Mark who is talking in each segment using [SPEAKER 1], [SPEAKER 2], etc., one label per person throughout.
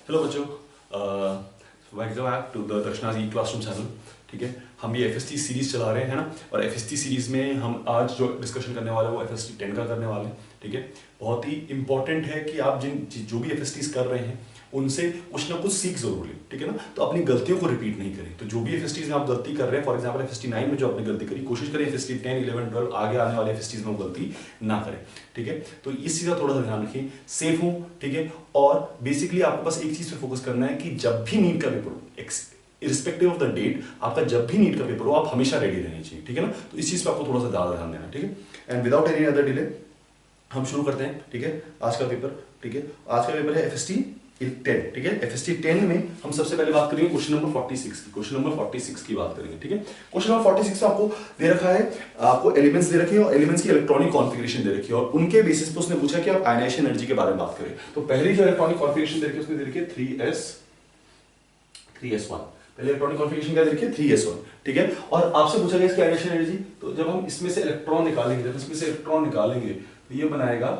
[SPEAKER 1] Hello बच्चों, welcome back to the Darshana's e classroom channel. ठीक है, हम ये एफएसटी सीरीज चला रहे हैं, है ना। और एफएसटी सीरीज में हम आज जो डिस्कशन करने वाले हैं वो एफएसटी 10 का करने वाले हैं। ठीक है, बहुत ही इंपॉर्टेंट है कि आप जो भी एफएसटीज कर रहे हैं उनसे कुछ ना कुछ सीख जरूर लें। ठीक है ना, तो अपनी गलतियों को रिपीट नहीं करें। तो जो भी एफएसटीज में आप गलती कर रहे हैं, फॉर एग्जांपल एफएसटी 9 में जो आपने गलती करी, कोशिश करें एफएसटी 10, 11, 12 आगे आने वाले एफएसटीज में वो गलती ना करें। ठीक है, तो इस चीज़ का थोड़ा सा ध्यान रखें, सेफ हो। ठीक है, और बेसिकली आपको बस एक चीज़ पे फोकस करना है कि जब भी नीट का पेपर हो, इरिस्पेक्टिव ऑफ द डेट, आपका जब भी नीट का पेपर हो, आप हमेशा रेडी रहनी चाहिए। ठीक है ना, तो इस चीज़ पे आपको थोड़ा सा ज़्यादा ध्यान देना है। ठीक है, and without any other delay हम शुरू करते हैं। ठीक है, आज का पेपर। ठीक है, आज का पेपर है एफएसटी 10। ठीक है, एफएसटी 10 में हम सबसे पहले बात करेंगे क्वेश्चन नंबर 46 की। क्वेश्चन नंबर 46 की बात करेंगे। ठीक है, क्वेश्चन नंबर 46 में आपको दे रखा है, आपको एलिमेंट्स दे रखे हैं और एलिमेंट्स की इलेक्ट्रॉनिक कॉन्फ़िगरेशन दे रखी है, और उनके बेसिस पे उसने पूछा कि आप आयनाइजेशन एनर्जी के बारे में बात करें। तो पहली जो इलेक्ट्रॉनिक कॉन्फ़िगरेशन दे रखी है उसने दे रखी है 3s1। पहले इलेक्ट्रॉनिक कॉन्फ़िगरेशन क्या दे रखी है? 3s1। ठीक है, और आपसे पूछा गया इसकी आयनाइजेशन एनर्जी। तो जब हम इसमें से इलेक्ट्रॉन निकालेंगे, तो ये बनाएगा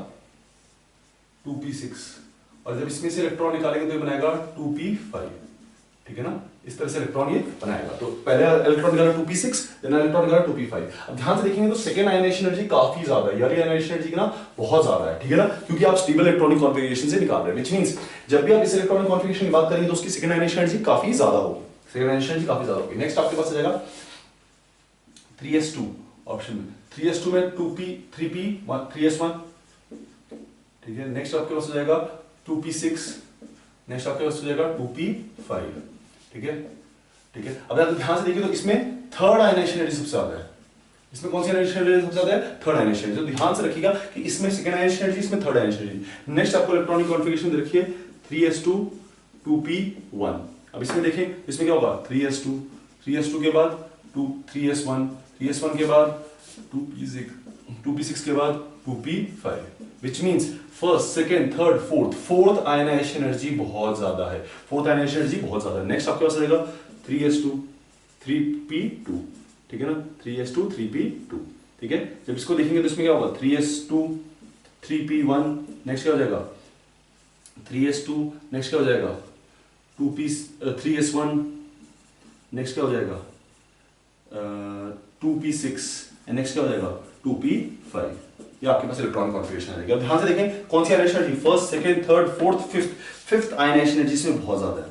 [SPEAKER 1] 2p6, और जब इसमें से इलेक्ट्रॉन निकालेंगे तो ये बनाएगा 2p5। ठीक है ना, इस तरह से इलेक्ट्रॉन ये बनाएगा। तो पहले इलेक्ट्रॉन निकाला 2p6, देन इलेक्ट्रॉन निकाला 2p5। अब ध्यान से देखेंगे तो सेकंड आयनाइजेशन एनर्जी काफी ज्यादा है, यानी आयनाइजेशन एनर्जी ना बहुत ज्यादा है। ठीक है ना, क्योंकि आप स्टेबल इलेक्ट्रॉनिक कॉन्फ़िगरेशन से निकाल रहे हैं, व्हिच मींस जब भी आप इस इलेक्ट्रॉनिक कॉन्फ़िगरेशन की बात करेंगे तो उसकी सेकंड आयनाइजेशन एनर्जी काफी ज्यादा होगी। सेकंड आयनाइजेशन एनर्जी काफी ज्यादा होगी। नेक्स्ट आपके पास आ जाएगा 3s2 ऑप्शन में। 3s2 में 3s1। ठीक है, नेक्स्ट आपके पास हो जाएगा 2p6, नेक्स्ट आपके पास हो जाएगा 2p5। ठीक है, ठीक है। अब आप ध्यान से देखिए तो इसमें थर्ड आयनाइजेशन एनर्जी सबसे ज्यादा है। इसमें कौन सी आयनाइजेशन एनर्जी सबसे ज्यादा है? Third ionization energy. तो ध्यान से रखिएगा कि इसमें सेकंड आयनाइजेशन एनर्जी, इसमें थर्ड आयनाइजेशन एनर्जी। नेक्स्ट आपको इलेक्ट्रॉनिक कॉन्फ़िगरेशन दे रखी है 3s2 2p1। अब इसमें देखें, इसमें क्या होगा? 3s2 के बाद 3s1 के बाद 2p6 के बाद 2p5, which means first, second, third, fourth ionization energy बहुत ज्यादा है। फोर्थ आयनाइजेशन एनर्जी बहुत ज्यादा है। नेक्स्ट आपके पास रहेगा 3s2 3p2। ठीक है ना, 3s2 3p2। ठीक है, जब इसको देखेंगे तो इसमें क्या होगा? 3s2 3p1, नेक्स्ट क्या हो जाएगा? 3s2, नेक्स्ट क्या हो जाएगा? 3s1, नेक्स्ट क्या हो जाएगा? 2p6, नेक्स्ट क्या हो जाएगा? 2p5। ये आपके पास इलेक्ट्रॉनिक कॉन्फ़िगरेशन है। ध्यान से देखें कौन सी ionisation energy, first, second, third, fourth, fifth ionisation energy इसमें बहुत ज्यादा है।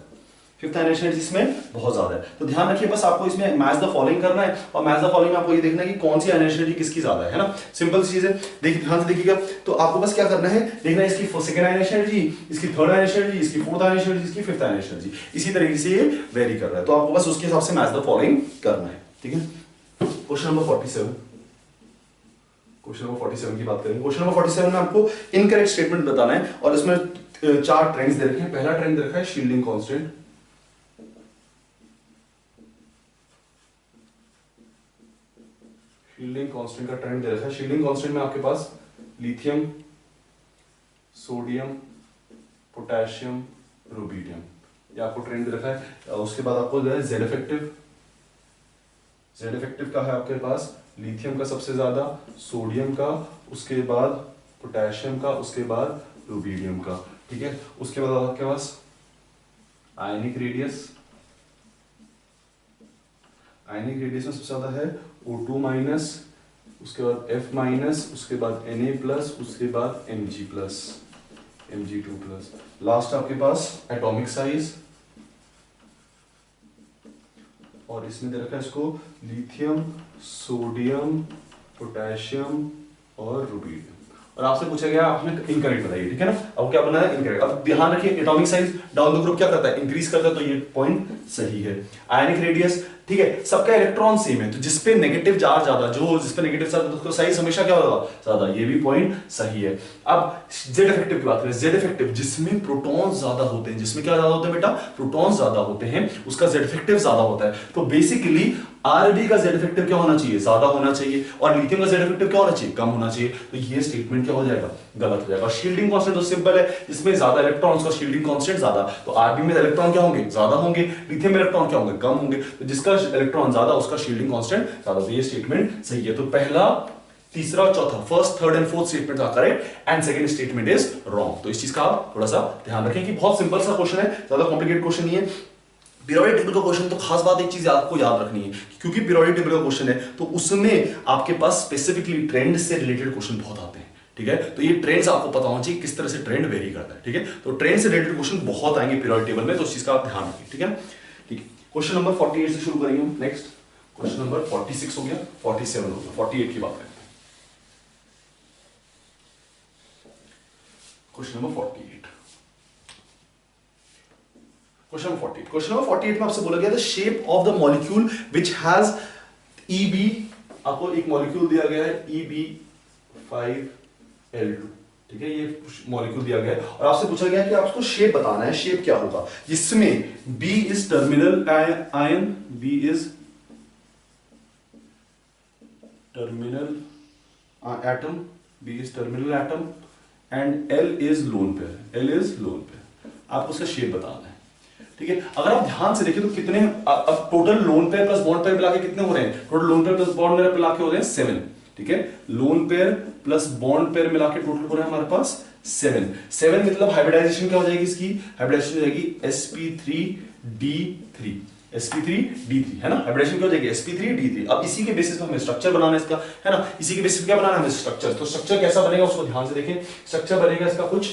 [SPEAKER 1] फिफ्थ आयनाइजेशन एनर्जी इसमें बहुत ज्यादा है। तो ध्यान रखिए, बस आपको इसमें मैच द फॉलोइंग करना है, और मैच द फॉलोइंग में आपको ये देखना है कि कौन सी आयनाइजेशन एनर्जी किसकी ज्यादा है ना। सिंपल चीज है, देखिए ध्यान से देखिएगा। तो आपको बस क्या करना है, देखना है इसकी सेकंड आयनाइजेशन एनर्जी, इसकी थर्ड आयनाइजेशन एनर्जी, इसकी फोर्थ आयनाइजेशन एनर्जी, इसकी फिफ्थ आयनाइजेशन एनर्जी। इसी तरीके से ये वेरी कर रहा है, तो आपको बस उसके हिसाब से मैच द फॉलोइंग करना है। ठीक है, क्वेश्चन नंबर 47। क्वेश्चन नंबर 47 की बात करेंगे। क्वेश्चन नंबर 47 में आपको इनकरेक्ट स्टेटमेंट बताना है, और इसमें 4 ट्रेंड्स दे रखे हैं। पहला ट्रेंड दे रखा है शील्डिंग कांस्टेंट। शील्डिंग कांस्टेंट का ट्रेंड दे रखा है। शील्डिंग कांस्टेंट में आपके पास लिथियम, सोडियम, पोटेशियम, रुबिडियम, ये आपको ट्रेंड दे रखा है। उसके बाद आपको जेड इफेक्टिव। जेड इफेक्टिव का है आपके पास लिथियम का सबसे ज्यादा, सोडियम का, उसके बाद पोटेशियम का, उसके बाद रुबिडियम का। ठीक है, उसके बाद आपके पास आयनिक रेडियस। आयनिक रेडियस में सबसे ज्यादा है O2 माइनस, उसके बाद F माइनस, उसके बाद Na प्लस, उसके बाद Mg plus, Mg2 plus. Last आपके पास एटॉमिक साइज, और इसमें दे रखा है इसको लिथियम, सोडियम, पोटेशियम और रुबिडियम। और आपसे पूछा गया आपने इनकरेक्ट बताइए। ठीक है ना, अब क्या बना है? इनकरेक्ट। अब ध्यान रखिए, atomic size down the group क्या करता है? इंक्रीज करता है, तो ये पॉइंट सही है। आयनिक रेडियस, ठीक है, सबका इलेक्ट्रॉन सेम है, तो जिसपे नेगेटिव चार्ज ज्यादा, जो जिसपे नेगेटिव चार्ज उसका साइज हमेशा क्या होगा? ज्यादा, ये भी पॉइंट सही है। अब जेड इफेक्टिव की बात करें। जेड इफेक्टिव जिसमें प्रोटॉन ज्यादा होते हैं, जिसमें क्या ज्यादा होते हैं बेटा? प्रोटॉन ज्यादा होते हैं, उसका जेड इफेक्टिव ज्यादा होता है। तो बेसिकली आरबी का जेड इफेक्टिव क्या होना चाहिए? ज्यादा होना चाहिए, और लिथियम का जेड इफेक्टिव क्या होना चाहिए? कम होना चाहिए। तो ये स्टेटमेंट क्या हो जाएगा? गलत हो जाएगा। शील्डिंग कांस्टेंट तो सिंपल है, जिसमें ज्यादा इलेक्ट्रॉन्स का शील्डिंग कांस्टेंट ज्यादा, तो आरबी में इलेक्ट्रॉन क्या होंगे? ज्यादा होंगे। लिथियम में इलेक्ट्रॉन क्या होंगे? कम होंगे। तो जिसका इलेक्ट्रॉन ज्यादा उसका शील्डिंग कांस्टेंट ज्यादा, तो ये स्टेटमेंट सही है। तो पहला तीसरा और चौथा, first third and fourth statement are correct and second statement is wrong. तो इस चीज का आप थोड़ा सा ध्यान रखें कि बहुत सिंपल सा क्वेश्चन है, ज्यादा कॉम्प्लिकेटेड क्वेश्चन नहीं है। पीरियोडिक टेबल का क्वेश्चन तो खास बात एक चीज आपको याद रखनी है, क्योंकि पीरियोडिक टेबल का क्वेश्चन है तो उसमें आपके पास स्पेसिफिकली ट्रेंड से रिलेटेड क्वेश्चन बहुत आते हैं, ठीक है। तो ये ट्रेंड्स आपको पता होना चाहिए किस तरह से ट्रेंड वेरी करता है, ठीक है। तो ट्रेंड से रिलेटेड क्वेश्चन बहुत आएंगे पीरियोडिक टेबल में, तो उस चीज का आप ध्यान रखें, ठीक है। ठीक है, क्वेश्चन नंबर 48 से शुरू करेंगे हम। नेक्स्ट क्वेश्चन नंबर 46 हो गया, 47 हो गया, 48 की बात करते हैं। Question number 48, question number 48, question number 48 में आपसे बोला गया था shape of the molecule which has EB, आपको एक मॉलिक्यूल दिया गया है EB5L2, ठीक है, ये मॉलिक्यूल दिया गया है और आपसे पूछा गया कि आपको शेप बताना है, शेप क्या होगा, जिसमें B is terminal ion, B is terminal atom, B is terminal atom and L is lone pair, L is lone pair, आपको उसका शेप बताना है, ठीक है। अगर आप ध्यान से देखें तो कितने अब total lone pair plus bond pair मिला के कितने हो रहे हैं, total lone pair plus bond pair मिला के हो रहे हैं 7, ठीक है। Lone pair plus bond pair मिला के टोटल हो रहे हैं हमारे पास 7 मतलब हाइब्रिडाइजेशन क्या हो जाएगी इसकी, हाइब्रिडाइजेशन हो जाएगी sp3d3, sp3d3 है ना, हाइब्रिडेशन क्या हो जाएगी sp3d3। अब इसी के बेसिस पे हमें स्ट्रक्चर बनाना है इसका, है ना, इसी के बेसिस पे क्या बनाना है हमें स्ट्रक्चर। तो स्ट्रक्चर कैसा बनेगा उसको ध्यान से देखें, स्ट्रक्चर बनेगा इसका कुछ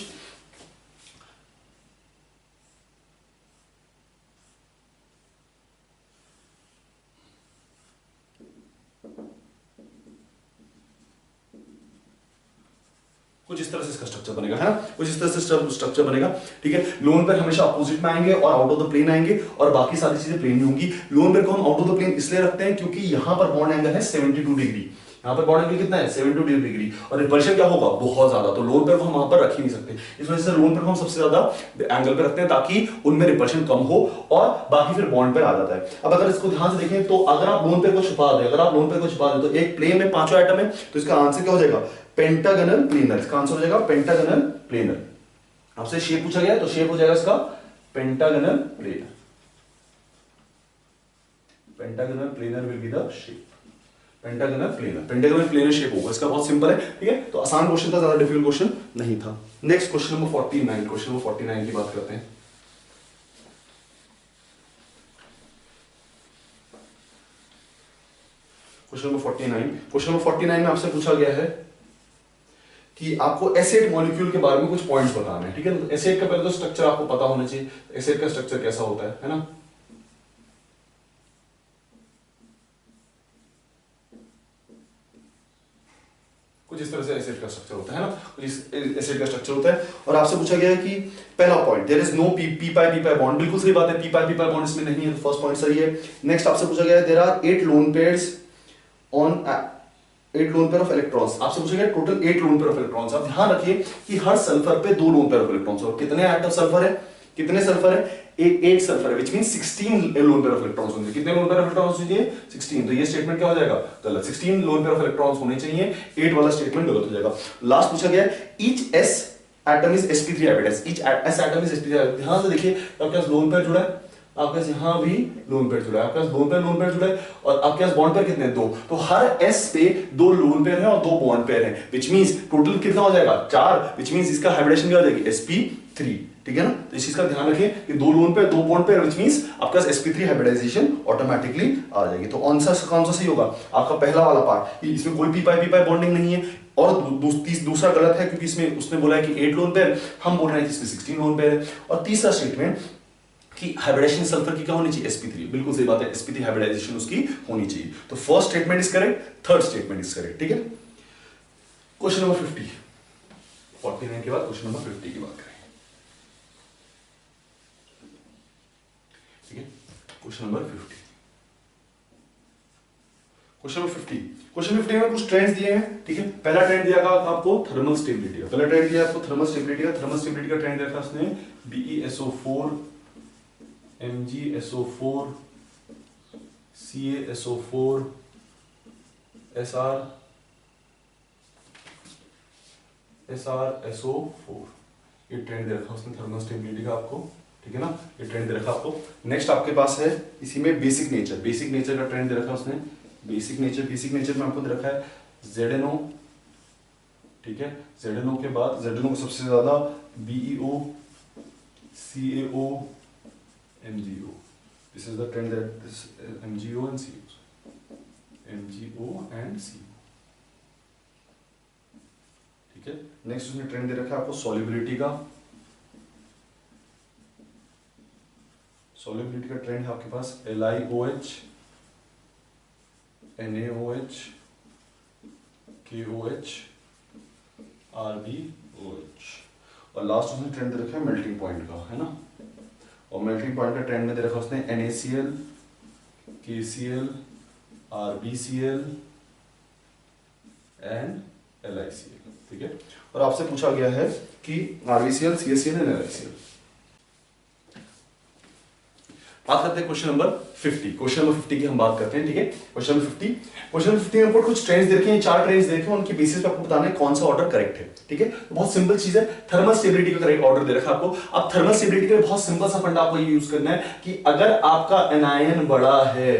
[SPEAKER 1] इस तरह से इसका स्ट्रक्चर बनेगा, है ना, कुछ इस तरह से स्ट्रक्चर बनेगा, ठीक है। लोन पेयर हमेशा अपोजिट में आएंगे और आउट ऑफ द प्लेन आएंगे और बाकी सारी चीजें प्लेन में होंगी। लोन पेयर को हम आउट ऑफ द प्लेन इसलिए रखते हैं क्योंकि यहां पर बॉन्ड एंगल है 72 डिग्री, यहां पर बॉन्ड एंगल कितना है 72 डिग्री और रिपल्शन क्या होगा बहुत ज्यादा, तो लोन पेयर को हम वहां पर रख ही नहीं सकते। इस वजह से लोन पेयर को हम सबसे ज्यादा एंगल पे रखते हैं ताकि उनमें रिपल्शन कम हो और बाकी फिर बॉन्ड पेयर आ जाता है। अब अगर इसको ध्यान से देखें तो अगर आप लोन पेयर को छुपा दें, अगर आप लोन पेयर को छुपा दें तो एक प्लेन में 5 एटम है, तो इसका आंसर क्या हो जाएगा पेंटागनल प्लेनर, इसका आंसर हो जाएगा पेंटागनल प्लेनर। आपसे शेप पूछा गया तो शेप हो जाएगा इसका pentagonal planar, pentagonal planar will be the shape, pentagonal planar, pentagonal planar shape होगा इसका, बहुत सिंपल है, ठीक है। तो आसान क्वेश्चन था, ज्यादा डिफिकल्ट क्वेश्चन नहीं था। Next question number 49, question number 49 की बात करते हैं। क्वेश्चन नंबर 49, क्वेश्चन नंबर 49 में आपसे पूछा गया है कि आपको एसिड मॉलिक्यूल के बारे में कुछ पॉइंट्स बताना है, ठीक है। तो एसिड का पहले तो स्ट्रक्चर आपको पता होना चाहिए, एसिड का स्ट्रक्चर कैसा होता है ना। कुछ इस तरह से एसिड का स्ट्रक्चर होता है ना, कुछ एसिड का स्ट्रक्चर होता है और आपसे पूछा गया है कि पहला point there is no p pi bond, बिल्कुल सही बात है, पी पाई बॉन्ड इसमें नहीं है, तो फर्स्ट पॉइंट सही है। नेक्स्ट आपसे पूछा गया है there are 8 lone pairs on 8 lone pair of electrons, आपसे पूछा गया total 8 lone pair of electrons. आप ध्यान रखिए कि हर सल्फर पे 2 लोन पेयर ऑफ इलेक्ट्रॉन्स और कितने एटम सल्फर है, कितने सल्फर है 8 सल्फर है, which means 16 loan pair of electrons होंगे। कितने लोन पेयर ऑफ इलेक्ट्रॉन्स होंगे 16, तो ये स्टेटमेंट क्या हो जाएगा गलत, 16 लोन पेयर ऑफ इलेक्ट्रॉन्स होने चाहिए, 8 वाला स्टेटमेंट गलत हो जाएगा। लास्ट पूछा गया each S atom is sp3 hybridized, each S atom is sp3 hybridized. ध्यान से देखिए आपके पास लोन पेयर जुड़ा है, आपके पास यहां भी लोन पेयर जुड़ा है, आपके पास लोन पेयर जुड़ा है और आपके पास बॉन्ड पेयर कितने हैं 2, तो हर s पे 2 लोन पेयर है और 2 बॉन्ड पेयर है, व्हिच मींस टोटल कितना हो जाएगा 4, व्हिच मींस इसका हाइब्रिडेशन क्या हो जाएगी sp3, ठीक है ना। तो इस चीज का ध्यान रखिए कि 2 lone pair 2 bond pair, which means आपका sp3 हाइब्रिडाइजेशन ऑटोमेटिकली आ जाएगी। तो आंसर कौन सा सही होगा आपका पहला वाला पार्ट, इसमें कोई पी पाई बॉन्डिंग नहीं है और दूसरा गलत है क्योंकि इसमें उसने बोला है कि 8 लोन पेयर, हम बोल रहे हैं कि इसमें 16 लोन पेयर है। और तीसरा स्टेटमेंट कि हाइब्रिडेशन सल्फर की क्या होनी चाहिए sp3, बिल्कुल सही बात है, sp3 हाइब्रिडाइजेशन उसकी होनी चाहिए। तो first statement is correct, third statement is correct, ठीक है। क्वेश्चन नंबर 50, 49 के बाद क्वेश्चन नंबर 50 की बात करें, ठीक है। Question number 50, question number 50, question 50 में कुछ ट्रेंड्स दिए हैं, ठीक है। पहला ट्रेंड दिया था आपको थर्मल स्टेबिलिटी का, पहला ट्रेंड दिया आपको थर्मल स्टेबिलिटी का, थर्मल स्टेबिलिटी का ट्रेंड दिया था उसने BeSO4 MgSO4 CaSO4 SrSO4, ये ट्रेंड दे रखा उसने थर्मल स्टेबिलिटी का आपको, ठीक है ना, ये ट्रेंड दे रखा आपको। नेक्स्ट आपके पास है इसी में बेसिक नेचर का ट्रेंड दे रखा उसने, बेसिक नेचर में आपको दे रखा है ZnO ठीक है। ZnO के बाद ZnO सबसे ज्यादा BeO, CaO, MgO। This is the trend that this MgO and CO, MgO and CO, ठीक है। नेक्स्ट उसने ट्रेंड दे रखा है आपको सॉल्युबिलिटी का। सॉल्युबिलिटी का ट्रेंड है आपके पास LiOH, NaOH, KOH, RbOH। और लास्ट उसने ट्रेंड दे रखा है मेल्टिंग पॉइंट का, है ना। और मेल्टिंग पॉइंट का ट्रेंड में दे रखा उसने NaCl, KCl, RbCl and LiCl, ठीक है। और आपसे पूछा गया है कि RbCl, CaCl एंड LiCl। बात करते हैं क्वेश्चन नंबर 50। क्वेश्चन नंबर 50 की हम बात करते हैं, ठीक है। क्वेश्चन नंबर 50, क्वेश्चन नंबर 50 में आपको कुछ ट्रेंड्स देखे हैं, 4 ट्रेंड्स देखे हैं, उनके बेसिस पे आपको बताना है कौन सा ऑर्डर करेक्ट है, ठीक है। तो बहुत सिंपल चीज है, थर्मल स्टेबिलिटी का करेक्ट ऑर्डर दे रखा है आपको। अब थर्मल स्टेबिलिटी के लिए बहुत सिंपल सा फंडा आपको ये यूज करना है कि अगर आपका एनायन बड़ा है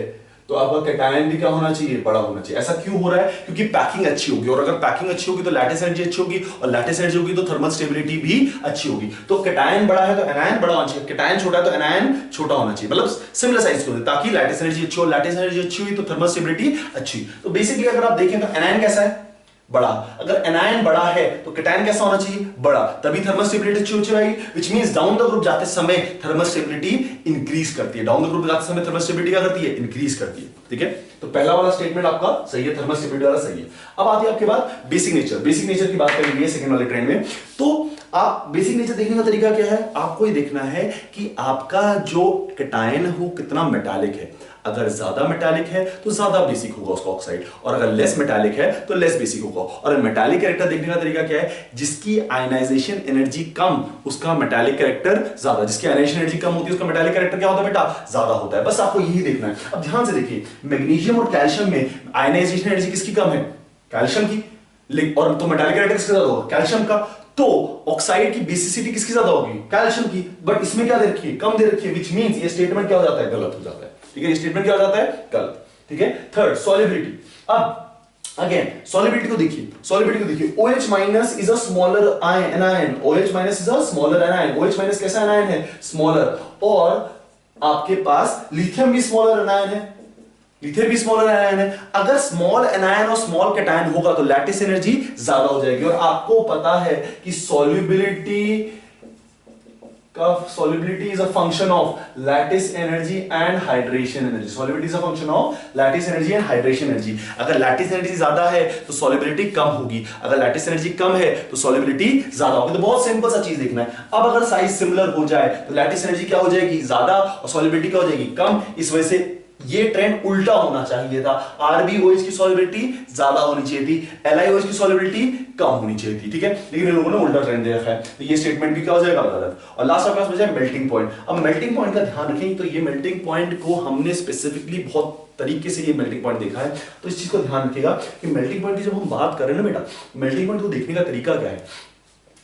[SPEAKER 1] तो आपका कैटायन भी क्या होना चाहिए, बड़ा होना चाहिए। ऐसा क्यों हो रहा है, क्योंकि पैकिंग अच्छी होगी, और अगर पैकिंग अच्छी होगी तो लैटिस एनर्जी अच्छी होगी, और लैटिस एनर्जी होगी तो थर्मल स्टेबिलिटी भी अच्छी होगी। तो कैटायन बड़ा है तो एनायन बड़ा होना चाहिए, कैटायन छोटा है तो एनायन छोटा होना चाहिए, मतलब सिमिलर साइज के होते, ताकि लैटिस एनर्जी अच्छी हो, लैटिस एनर्जी अच्छी हुई तो थर्मल स्टेबिलिटी अच्छी। तो बेसिकली अगर आप देखें तो एनायन कैसा है, बड़ा। अगर एनायन बड़ा है तो कैटायन कैसा होना चाहिए, बड़ा, तभी थर्मल स्टेबिलिटी अच्छी हो जाएगी। Which means down the group जाते समय थर्मल स्टेबिलिटी इंक्रीज करती है, डाउन द ग्रुप जाते समय थर्मल स्टेबिलिटी क्या करती है, इंक्रीज करती है, ठीक है। तो पहला वाला स्टेटमेंट आपका सही है, थर्मल स्टेबिलिटी वाला सही है। अब आती है आपके बाद बेसिक नेचर। बेसिक नेचर की बात करेंगे सेकंड वाले ट्रेंड में। तो आप बेसिक नेचर देखने का तरीका क्या है, आपको ये देखना है कि आपका जो कैटायन है वो कितना मेटालिक है। अगर ज्यादा मेटालिक है तो ज्यादा बेसिक होगा उसका ऑक्साइड, और अगर लेस मेटालिक है तो लेस बेसिक होगा। और मेटालिक कैरेक्टर देखने का तरीका क्या है, जिसकी आयनाइजेशन एनर्जी कम उसका मेटालिक कैरेक्टर ज्यादा, जिसकी आयनाइजेशन एनर्जी कम होती है उसका मेटालिक कैरेक्टर क्या होता है बेटा, ज्यादा होता है। बस आपको यही देखना है। अब ध्यान से देखिए, मैग्नीशियम और कैल्शियम में आयनाइजेशन एनर्जी किसकी कम है, कैल्शियम की, और तो मेटालिक कैरेक्टर किसका ज्यादा होगा, कैल्शियम का। तो ऑक्साइड की बेसिसिटी किसकी ज्यादा होगी, कैल्शियम की, बट इसमें क्या दे रखी है, कम दे रखी है। व्हिच मींस ये स्टेटमेंट क्या हो जाता है, गलत हो जाता है, ठीक है। ये स्टेटमेंट क्या हो जाता है, गलत, ठीक है। Third, solubility. अब अगेन सॉल्युबिलिटी को देखिए, सॉल्युबिलिटी को देखिए। OH minus is a smaller ion, OH minus is a smaller ion. OH minus कैसा आयन है, स्मॉलर। और आपके पास लिथियम भी स्मॉलर आयन है, लिथियम भी स्मॉलर आयन है। अगर स्मॉल एनायन और स्मॉल कैटायन होगा तो लैटिस एनर्जी ज्यादा हो जाएगी। और आपको पता है कि solubility is a function of lattice energy and hydration energy. Solubility is a function of lattice energy and hydration energy. अगर लैटिस एनर्जी ज्यादा है तो सॉल्युबिलिटी कम होगी, अगर लैटिस एनर्जी कम है तो सॉल्युबिलिटी ज्यादा होगी। तो बहुत सिंपल सा चीज देखना है। अब अगर साइज सिमिलर हो जाए तो लैटिस एनर्जी क्या हो जाएगी, ज्यादा, और सॉल्युबिलिटी क्या हो जाएगी, कम। इस वजह से ये ट्रेंड उल्टा होना चाहिए था, RbOH की सॉल्युबिलिटी ज्यादा होनी चाहिए थी, LiOH की सॉल्युबिलिटी कम होनी चाहिए थी, ठीक है। लेकिन इन लोगों ने उल्टा ट्रेंड दे रखा है, तो ये स्टेटमेंट भी क्या हो जाएगा, गलत। और लास्ट आपके पास बचा है मेल्टिंग पॉइंट। अब मेल्टिंग पॉइंट का ध्यान रखें, तो ये मेल्टिंग पॉइंट को हमने स्पेसिफिकली बहुत तरीके से ये मेल्टिंग पॉइंट देखा है, तो इस चीज को ध्यान रखिएगा कि मेल्टिंग पॉइंट की जब हम बात कर रहे हैं ना बेटा, मेल्टिंग पॉइंट को देखने का तरीका क्या है।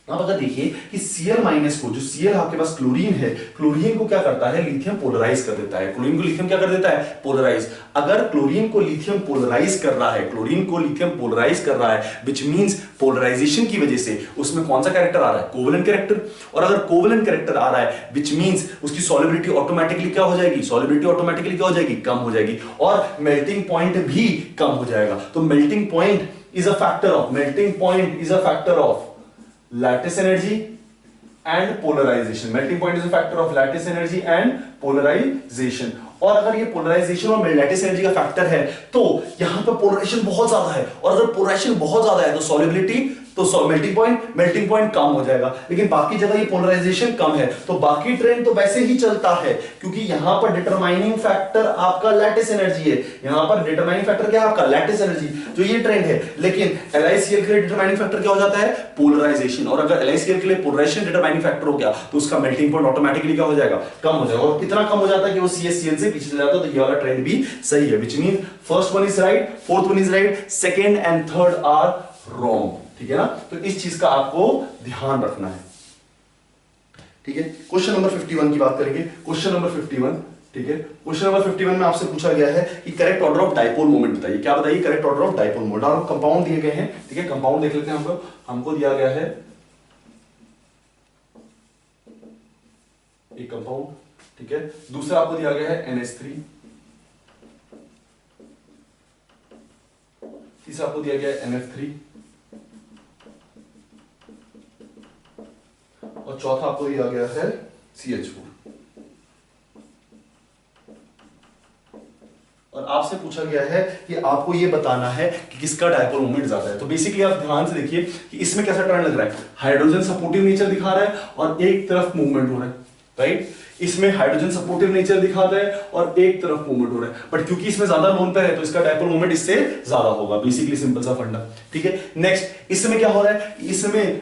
[SPEAKER 1] आप अगर देखिए कि Cl माइनस को, जो Cl आपके पास क्लोरीन है, क्लोरीन को क्या करता है, लिथियम पोलराइज कर देता है। क्लोरीन को लिथियम क्या कर देता है, पोलराइज। अगर क्लोरीन को लिथियम पोलराइज कर रहा है, क्लोरीन को लिथियम पोलराइज कर रहा है, व्हिच मींस पोलराइजेशन की वजह से उसमें कौन सा कैरेक्टर आ रहा है, कोवेलेंट कैरेक्टर। और अगर कोवेलेंट कैरेक्टर आ रहा है, व्हिच मींस उसकी सॉल्युबिलिटी ऑटोमेटिकली क्या हो जाएगी, सॉल्युबिलिटी ऑटोमेटिकली क्या हो जाएगी, कम हो जाएगी, और मेल्टिंग पॉइंट भी कम हो जाएगा। तो melting point is a factor of, melting point is a factor of lattice energy and polarization. Melting point is a factor of lattice energy and polarization. और अगर ये पोलराइजेशन और लैटिस एनर्जी का factor है तो यहां पर पोलराइजेशन बहुत ज्यादा है, और अगर पोलराइजेशन बहुत ज्यादा है तो सॉल्युबिलिटी, तो मेल्टिंग पॉइंट कम हो जाएगा। लेकिन बाकी जगह ये पोलराइजेशन कम है, तो बाकी ट्रेंड तो वैसे ही चलता है, क्योंकि यहां पर डिटरमाइनिंग फैक्टर आपका लैटिस एनर्जी है, यहां पर डिटरमाइनिंग फैक्टर क्या है आपका, लैटिस एनर्जी, जो ये ट्रेंड है। लेकिन LiCl के लिए डिटरमाइनिंग फैक्टर क्या हो जाता है, पोलराइजेशन। और अगर LiCl के लिए पोलराइजेशन डिटरमाइनिंग फैक्टर हो गया तो उसका मेल्टिंग पॉइंट ऑटोमेटिकली क्या हो जाएगा, कम हो जाएगा। और कितना कम हो जाता है कि वो CaCl से पीछे चला जाता है। तो ये वाला ट्रेंड भी सही है, which means first one is right, fourth one is right, second and third are wrong, ठीक है ना। तो इस चीज का आपको ध्यान रखना है, ठीक है। क्वेश्चन नंबर 51 की बात करेंगे, क्वेश्चन नंबर 51, ठीक है। क्वेश्चन नंबर 51 में आपसे पूछा गया है कि correct order of dipole moment बताइए। क्या बताइए? Correct order of dipole moment. और कंपाउंड दिए गए हैं, ठीक है। कंपाउंड देख लेते हैं हम लोग। हमको दिया गया है एक कंपाउंड, ठीक है। दूसरा आपको दिया गया है NH3, तीसरा आपको दिया गया है NF3 और चौथा आपको दिया गया है CH4। और आपसे पूछा गया है कि आपको ये बताना है कि किसका डायपोल मोमेंट ज्यादा है। तो बेसिकली आप ध्यान से देखिए कि इसमें कैसा टर्न लग रहा है, हाइड्रोजन सपोर्टिव नेचर दिखा रहा है और एक तरफ मूवमेंट हो रहा है, राइट। इसमें हाइड्रोजन सपोर्टिव नेचर दिखाता है और एक तरफ मूवमेंट हो रहा है, बट क्योंकि इसमें ज्यादा लोन पेयर है तो इसका डायपोल मोमेंट इससे ज्यादा होगा। बेसिकली सिंपल सा फंडा, ठीक है। नेक्स्ट, इसमें क्या हो रहा है, इसमें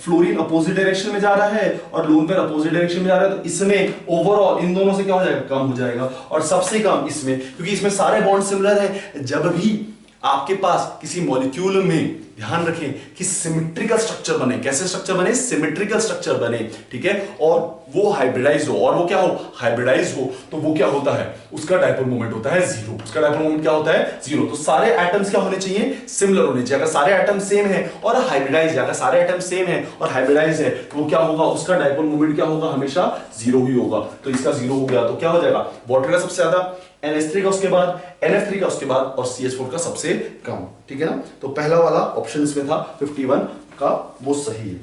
[SPEAKER 1] फ्लोरीन अपोजिट डायरेक्शन में जा रहा है और लोन पेयर अपोजिट डायरेक्शन में जा रहा है, तो इसमें ओवरऑल इन दोनों से क्या हो जाएगा, कम हो जाएगा। और सबसे कम इसमें, क्योंकि इसमें सारे बॉन्ड सिमिलर है। जब भी आपके पास किसी मॉलिक्यूल में, ध्यान रखें कि सिमेट्रिकल स्ट्रक्चर बने, कैसे स्ट्रक्चर बने, सिमेट्रिकल स्ट्रक्चर बने, ठीक है, और वो हाइब्रिडाइज हो, और वो क्या हो, हाइब्रिडाइज हो, तो वो क्या होता है, उसका डायपोल मोमेंट होता है जीरो। उसका डायपोल मोमेंट क्या होता है, जीरो। तो सारे एटम्स क्या होने चाहिए, सिमिलर होने चाहिए। अगर सारे एटम सेम है और हाइब्रिडाइज है, अगर सारे एटम सेम है और हाइब्रिडाइज है, तो वो क्या होगा, उसका डायपोल मोमेंट क्या होगा, हमेशा जीरो ही होगा। तो इसका जीरो हो गया तो क्या हो जाएगा, वाटर का सबसे ज्यादा, NH3 का उसके बाद, NF3 का उसके बाद और CH4 का सबसे कम, ठीक है ना। तो पहला वाला ऑप्शन इसमें था 51 का, वो सही है,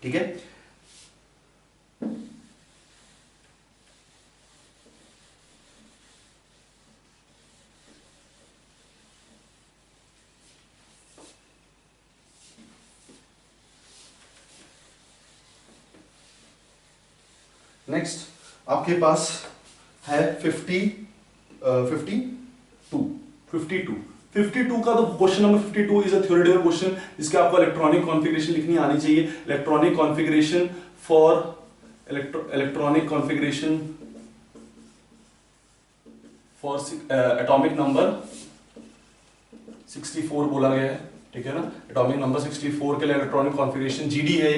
[SPEAKER 1] ठीक है। नेक्स्ट आपके पास है 52 का। तो question number 52 is a theoretical question, जिसके आपको इलेक्ट्रॉनिक कॉन्फ़िगरेशन लिखनी आनी चाहिए। Electronic configuration for atomic number 64 बोला गया है, ठीक है ना। एटॉमिक नंबर 64 के लिए इलेक्ट्रॉनिक कॉन्फ़िगरेशन GD है,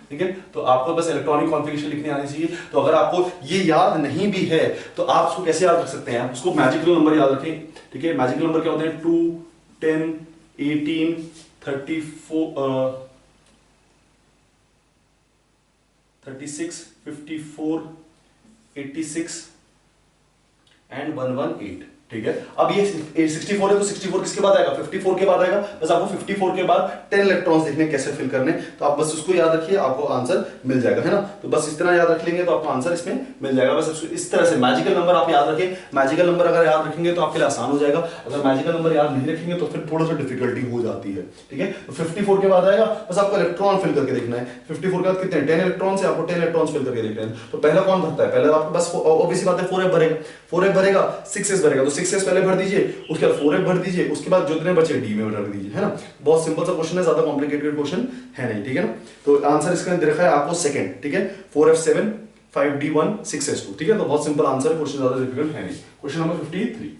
[SPEAKER 1] ठीक है। तो आपको बस इलेक्ट्रॉनिक कॉन्फ़िगरेशन लिखनी आनी चाहिए। तो अगर आपको ये याद नहीं भी है तो आप उसको कैसे याद रख सकते हैं, उसको मैजिकल नंबर याद रखें, ठीक है। मैजिकल नंबर क्या होते हैं, 2, 10, 18, 34, 36, 54, 86 एंड 118, ठीक है। अब ये 64 है तो 64 किसके बाद आएगा, 54 के बाद आएगा। बस आपको 54 के बाद 10 इलेक्ट्रॉन्स देखने कैसे फिल करने, तो आप बस उसको याद रखिए, आपको आंसर मिल जाएगा, है ना। तो बस इस तरह याद रख लेंगे तो आपको आंसर इसमें मिल जाएगा। बस इस तरह से मैजिकल नंबर आप याद रखें। मैजिकल नंबर अगर याद रखेंगे तो आपके लिए आसान हो जाएगा। अगर मैजिकल नंबर याद नहीं रखेंगे तो फिर थोड़ा सा डिफिकल्टी हो जाती है, ठीक है। तो 54 के बाद आएगा, बस आपको इलेक्ट्रॉन फिल करके देखना है। 54 के बाद कितने, 10 इलेक्ट्रॉन से आपको 10 इलेक्ट्रॉन फिल करके देखना है। तो पहला कौन भरता है, पहले आपके पास ऑब्वियस बात है 4f भरेगा, 4f भरेगा, 6s भरेगा, तो 6s पहले भर दीजिए, उसके बाद 4f भर दीजिए, उसके बाद जो जितने बचे D में भर दीजिए, है ना। बहुत सिंपल सा क्वेश्चन है, ज्यादा कॉम्प्लिकेटेड क्वेश्चन है नहीं, ठीक है ना। तो आंसर इसका देखा है आपको सेकंड, ठीक है। 4f7, 5d1, 6s2, ठीक है। तो बहुत सिंपल आंसर है, क्वेश्चन ज्यादा डिफिकल्ट है नहीं। क्वेश्चन नंबर 53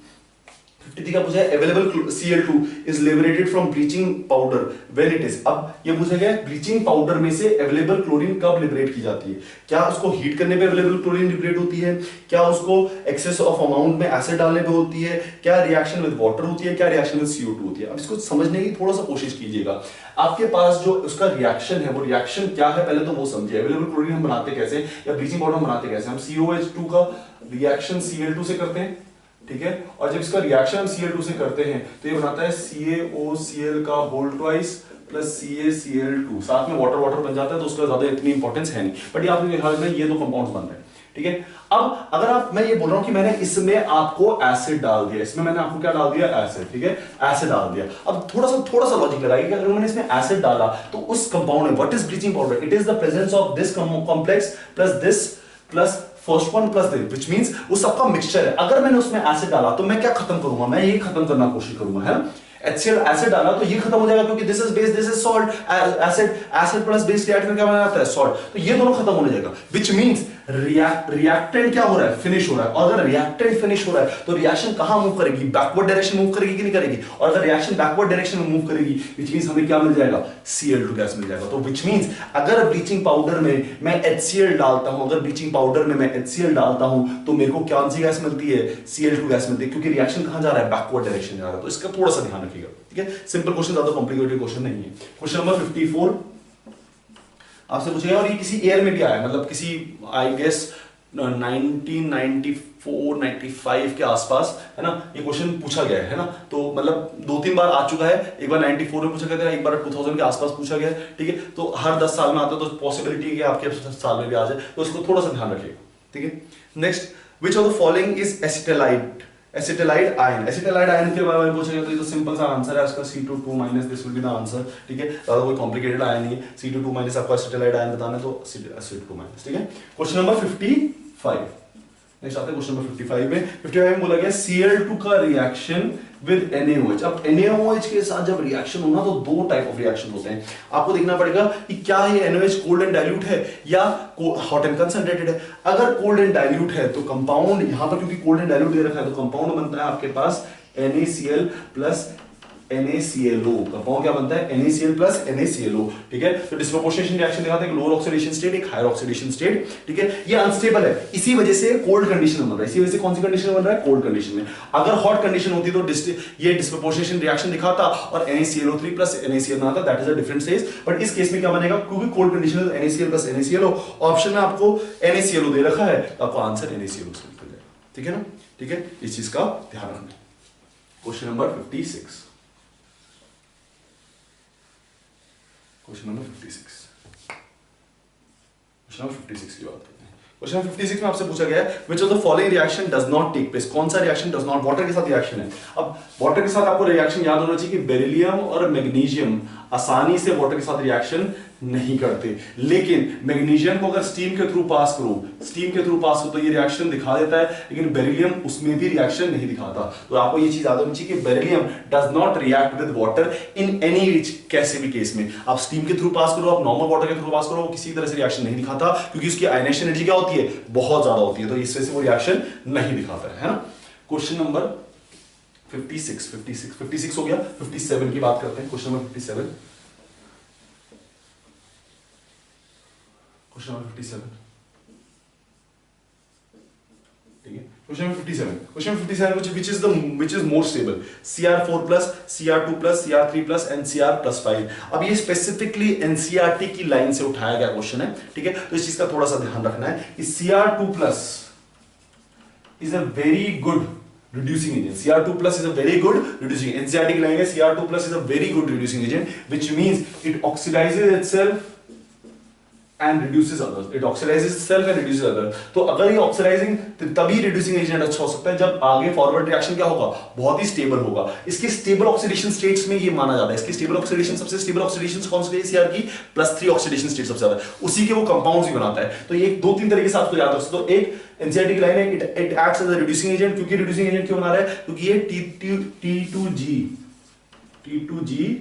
[SPEAKER 1] का पूछा है, available Cl2 is liberated from bleaching powder when it is. अब ये पूछा गया है ब्लीचिंग पाउडर में से अवेलेबल क्लोरीन कब लिबरेट की जाती है। क्या उसको हीट करने पे अवेलेबल क्लोरीन लिबरेट होती है, क्या उसको एक्सेस ऑफ अमाउंट में एसिड डालने पे होती है, क्या रिएक्शन विद वाटर होती है, क्या रिएक्शन विद CO2 होती है। अब इसको समझने की थोड़ा सा कोशिश कीजिएगा। आपके पास जो उसका रिएक्शन है, वो रिएक्शन क्या है पहले तो वो समझिए। अवेलेबल क्लोरीन हम बनाते कैसे, या ब्लीचिंग पाउडर बनाते कैसे, हम COH2 का रिएक्शन Cl2 से करते हैं, ठीक है। और जब इसका रिएक्शन हम Cl2 से करते हैं तो ये बनाता है CaOCl का होल ट्वाइस प्लस CaCl2, साथ में वाटर वाटर बन जाता है, तो उसका ज्यादा इतनी इंपॉर्टेंस है नहीं। बट ये आपके हाल में ये दो कंपाउंड्स बन रहे हैं, ठीक है। अब अगर मैं ये बोल रहा हूं कि मैंने इसमें आपको एसिड डाल दिया, इसमें मैंने आपको क्या डाल दिया, एसिड, ठीक है, एसिड डाल दिया। अब थोड़ा सा लॉजिक लगाइए कि अगर मैंने इसमें एसिड डाला तो उस कंपाउंड में, what is bleaching powder, it is the presence of this complex plus this plus first one plus this, which means वो सबका मिक्सचर है। अगर मैंने उसमें एसिड डाला तो मैं क्या खत्म करूंगा, मैं ये खत्म करना कोशिश करूंगा, है ना। HCl एसिड डाला तो ये खत्म हो जाएगा, क्योंकि this is base, this is salt, acid plus base react में क्या बना जाता है, सॉल्ट, तो ये दोनों खत्म होने जाएगा। व्हिच मींस रिएक्टेंट क्या हो रहा है, फिनिश हो रहा है, और अगर रिएक्टेंट फिनिश हो रहा है तो रिएक्शन कहां मूव करेगी, बैकवर्ड डायरेक्शन मूव करेगी कि नहीं करेगी, और अगर रिएक्शन बैकवर्ड डायरेक्शन में मूव करेगी विच मींस हमें क्या मिल जाएगा, Cl2 गैस मिल जाएगा। तो विच मींस अगर ब्लीचिंग पाउडर में मैं HCl डालता हूं, अगर ब्लीचिंग पाउडर में मैं HCl डालता हूं तो मेरे को कौन सी गैस मिलती है, Cl2 गैस मिलती है, क्योंकि रिएक्शन कहां जा रहा है, बैकवर्ड डायरेक्शन जा रहा है। तो इसका थोड़ा सा ध्यान रखिएगा, ठीक है। सिंपल क्वेश्चन, ज्यादा कॉम्प्लिकेटेड क्वेश्चन नहीं है। क्वेश्चन नंबर 54 आपसे पूछेगा, और ये किसी ईयर में भी आया, मतलब किसी आई गेस 1994-95 के आसपास, है ना, ये क्वेश्चन पूछा गया है ना। तो मतलब 2-3 बार आ चुका है, एक बार 94 में पूछा गया था, एक बार 2000 के आसपास पूछा गया है, ठीक है। तो हर 10 साल में आता है, तो पॉसिबिलिटी है कि आपके साल में भी आ जाए, तो इसको थोड़ा सा ध्यान रखिएगा, ठीक है। Next, which of the following is acetylide ion. Acetylide ion के बारे में पूछा गया तो ये तो सिंपल सा आंसर है इसका, C2 this will be the answer, ठीक है। ज्यादा कोई कॉम्प्लिकेटेड आयन नहीं है, C2 आपको एसिटाइलाइड आयन बताना है तो C2, ठीक है। क्वेश्चन नंबर 55, नेक्स्ट आते हैं क्वेश्चन नंबर 55 में। 55 में बोला गया Cl2 का रिएक्शन विद NaOH। अब NaOH के साथ जब रिएक्शन होना तो दो टाइप ऑफ रिएक्शन होते हैं, आपको देखना पड़ेगा कि क्या ये NaOH कोल्ड एंड डाइल्यूट है या हॉट एंड कंसंट्रेटेड है। अगर कोल्ड एंड डाइल्यूट है तो कंपाउंड यहां पर, क्योंकि कोल्ड एंड डाइल्यूट दे रखा है, तो कंपाउंड बनता है आपके पास NaCl प्लस NaClO। कंपाउंड क्या बनता है, NaCl प्लस NaClO, ठीक है। तो डिस्प्रोपोर्शनेशन रिएक्शन दिखाते हैं, एक लोअर ऑक्सीडेशन स्टेट, एक हायर ऑक्सीडेशन स्टेट, ठीक है। ये अनस्टेबल है, इसी वजह से कोल्ड कंडीशन में बन रहा है। इसी वजह से कौन सी कंडीशन में बन रहा है, कोल्ड कंडीशन में। अगर हॉट कंडीशन होती तो ये डिस्प्रोपोर्शनेशन रिएक्शन दिखाता और NaClO3 प्लस NaCl बनाता, that is a different stage. But इस केस में क्या बनेगा, क्योंकि कोल्ड कंडीशन में NaCl प्लस NaClO, ऑप्शन में आपको NaClO दे रखा है, तो आपको आंसर NaClO से निकल जाएगा, ठीक है ना, ठीक है। इस चीज का ध्यान रखना। क्वेश्चन नंबर 56, क्वेश्चन नंबर 56 की बात करते हैं। क्वेश्चन 56 में आपसे पूछा गया है, which of the following reaction does not take place. कौन सा रिएक्शन डज नॉट, वाटर के साथ रिएक्शन है। अब वाटर के साथ आपको रिएक्शन याद होना चाहिए कि बेरिलियम और मैग्नीशियम आसानी से वाटर के साथ रिएक्शन नहीं करते, लेकिन मैग्नीशियम को अगर स्टीम के थ्रू पास करो तो ये रिएक्शन दिखा देता है, लेकिन बेरिलियम उसमें भी रिएक्शन नहीं दिखाता। तो आपको ये चीज याद होनी चाहिए कि beryllium does not react with water in any, कैसे भी केस में आप स्टीम के थ्रू पास करो, आप नॉर्मल वाटर के थ्रू पास करो, वो किसी तरह से रिएक्शन नहीं दिखाता, क्योंकि उसकी आयनेशन एनर्जी क्या होती है, बहुत ज्यादा होती है, तो इस वजह से वो रिएक्शन नहीं दिखाता है ना। क्वेश्चन नंबर 56 हो गया। 57 की बात करते हैं। क्वेश्चन नंबर 57, क्वेश्चन नंबर 57, ठीक है। Question number 57 which is more stable, Cr4 plus, Cr2 plus, Cr3 plus and Cr plus 5। अब ये स्पेसिफिकली NCERT की लाइन से उठाया गया क्वेश्चन है, ठीक है। तो इस चीज का थोड़ा सा ध्यान रखना है कि Cr2 plus is a very good reducing agent। Cr2 plus is a very good reducing agent। NCERT की लाइन है Cr2 plus is a very good reducing agent, which means it oxidizes itself and reduces others। It oxidizes itself and reduces others। तो अगर ये oxidising तभी reducing agent अच्छा हो सकता है जब आगे फॉरवर्ड रिएक्शन क्या होगा, बहुत ही स्टेबल होगा। इसके स्टेबल ऑक्सीडेशन स्टेट्स में ये माना जाता है, इसकी स्टेबल ऑक्सीडेशन, सबसे स्टेबल ऑक्सीडेशन कौन सी है, Cr की +3 ऑक्सीडेशन स्टेट सबसे ज्यादा, उसी के वो कंपाउंड्स भी बनाता है। तो ये 2-3 तरीके से आपको याद रख सकते हो। एक NCERT की लाइन है, it acts as a reducing agent. क्योंकि रिड्यूसिंग एजेंट क्यों बना रहा है, क्योंकि ये T2G3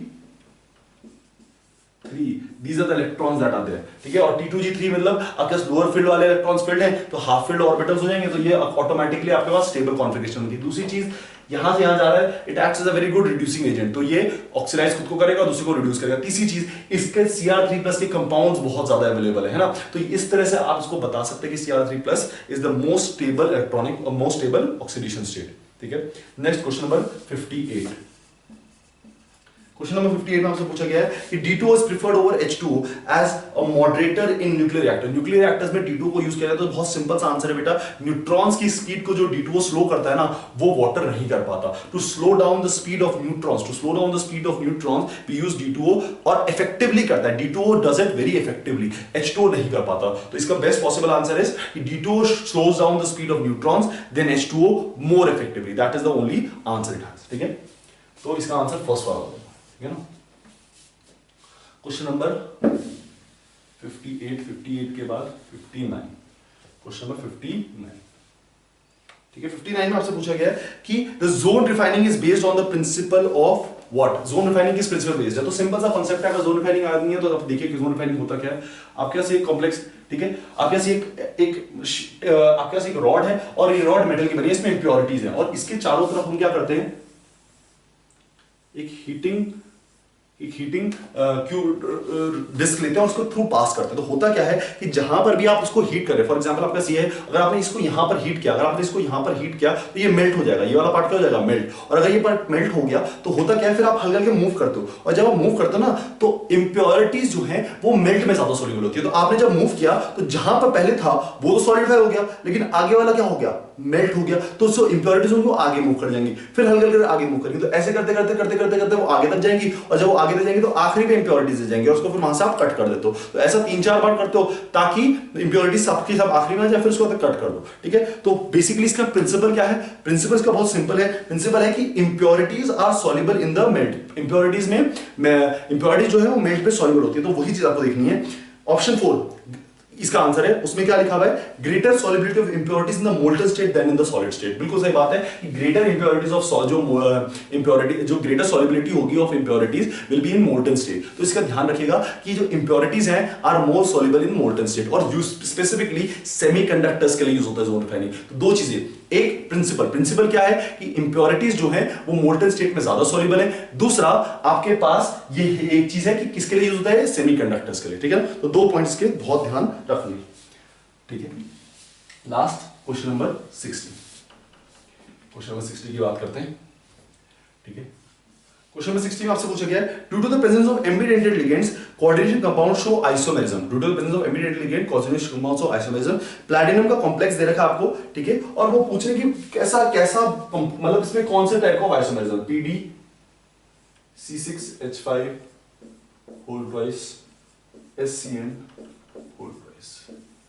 [SPEAKER 1] these are the electrons that are there, ठीक है। और T2G3 मतलब अगर लोअर फील्ड वाले इलेक्ट्रॉन्स फील्ड हैं तो हाफ फील्ड ऑर्बिटल्स हो जाएंगे, तो ये ऑटोमेटिकली आपके पास स्टेबल कॉन्फिगरेशन होगी। दूसरी चीज, यहां से यहां जा रहा है, it acts as a very good reducing agent, तो ये ऑक्सीडाइज खुद को करेगा, दूसरे को रिड्यूस करेगा। तीसरी चीज, इसके Cr3+ के कंपाउंड्स बहुत ज्यादा अवेलेबल है ना, तो इस तरह से आप इसको बता सकते हैं कि Cr3+ is the most stable electronic और मोस्ट स्टेबल ऑक्सीडेशन स्टेट, ठीक है। Next question number 58। Question number 58 में आपसे पूछा गया है कि D2O is preferred over H2O as a moderator in nuclear reactor। Nuclear reactors में D2O को यूज किया जाता है। तो बहुत सिंपल सा आंसर है बेटा, न्यूट्रॉन्स की स्पीड को जो D2O स्लो करता है ना, वो वाटर नहीं कर पाता। To slow down the speed of neutrons we use D2O, और इफेक्टिवली करता है। D2O does it very effectively, H2O नहीं कर पाता। तो इसका बेस्ट पॉसिबल आंसर इज कि D2O slows down the speed of neutrons than H2O more effectively, that is the only answer it has, ठीक है। तो इसका आंसर फर्स्ट वाला होगा, ठीक है ना। क्वेश्चन नंबर 58 के बाद 59, क्वेश्चन नंबर 59, ठीक है। 59 में आपसे पूछा गया है कि the zone refining is based on the principle of what zone refining किस प्रिंसिपल बेस्ड है? तो सिंपल सा कॉन्सेप्ट है, अगर जोन रिफाइनिंग आदमी है तो आप देखिए कि जोन रिफाइनिंग होता क्या है। आपके पास एक कॉम्प्लेक्स, ठीक है, आपके पास आपके पास एक रॉड है और ये रॉड मेटल की बनी है, इसमें इंप्योरिटीज है और इसके चारों तरफ हम क्या करते हैं, एक हीटिंग डिस्क लेते हैं और उसको थ्रू पास करते हैं। तो होता क्या है कि जहां पर भी आप उसको हीट करें, फॉर एग्जांपल आपका ये है, अगर आपने इसको यहां पर हीट किया, अगर आपने इसको यहां पर हीट किया तो ये मेल्ट हो जाएगा, ये वाला पार्ट क्या हो जाएगा, मेल्ट। और अगर ये पार्ट मेल्ट हो गया तो होता क्या है, फिर आप हल्का हल्का मूव करते हो और जब आप मूव करते हो ना तो इंप्योरिटीज जो है वो मेल्ट में ज्यादा सोल्यूबल होती है। तो आपने जब मूव किया तो जहां पर पहले था वो तो सॉलिडिफाई हो गया, लेकिन आगे वाला क्या हो गया, मेल्ट हो गया। तो जो इंप्योरिटीज होंगी वो आगे मूव कर जाएंगी, फिर हल्का हल्का आगे मूव करेंगे। तो ऐसे करते करते करते करते करते वो आगे तक जाएंगी और जब वो आगे तक जाएंगी तो आखिरी पे इंप्योरिटीज दे जाएंगे और उसको फिर वहां से आप कट कर देते हो। तो ऐसा 3-4 बार करते हो ताकि इंप्योरिटीज सबकी सब आखिरी में आ जाए, फिर उसको कट कर दो, ठीक है। तो बेसिकली इसका प्रिंसिपल क्या है, प्रिंसिपल इसका बहुत सिंपल है। प्रिंसिपल है कि impurities are soluble in the melt, impurities में इंप्योरिटीज जो है वो मेल्ट पे सॉल्युबल होती है। तो वही चीज आपको देखनी है। ऑप्शन 4 इसका आंसर है, उसमें क्या लिखा हुआ है, greater solubility of impurities in the molten state than in the solid state. बिल्कुल सही बात है कि ग्रेटर इंप्योरिटीज ऑफ जो इंप्योरिटी, जो ग्रेटर सॉल्युबिलिटी होगी of impurities will be in molten state. तो इसका ध्यान रखिएगा कि जो इंप्योरिटीज हैं are more soluble in molten state और यूज स्पेसिफिकली सेमीकंडक्टर्स के लिए यूज होता है जोन रिफाइनिंग। तो दो चीजें, एक प्रिंसिपल क्या है कि इंप्योरिटीज जो है वो मोल्टन स्टेट में ज्यादा सॉल्युबल है, दूसरा आपके पास ये एक चीज है कि किसके लिए यूज होता है, सेमीकंडक्टर्स के लिए, ठीक है। तो 2 पॉइंट्स के बहुत ध्यान रखना, ठीक है। Last question number 60, question number 60 की बात करते हैं, ठीक है। क्वेश्चन नंबर 60 में आपसे पूछा गया है, due to the presence of ambidentate ligands coordination compound show isomerism. Due to the presence of ambidentate ligand coordination compound show isomerism. Platinum का कॉम्प्लेक्स दे रखा है आपको, ठीक है, और वो पूछ रहे कि कैसा मतलब इसमें कौन से टाइप का isomerism, PD C6H5 whole twice SCN whole twice,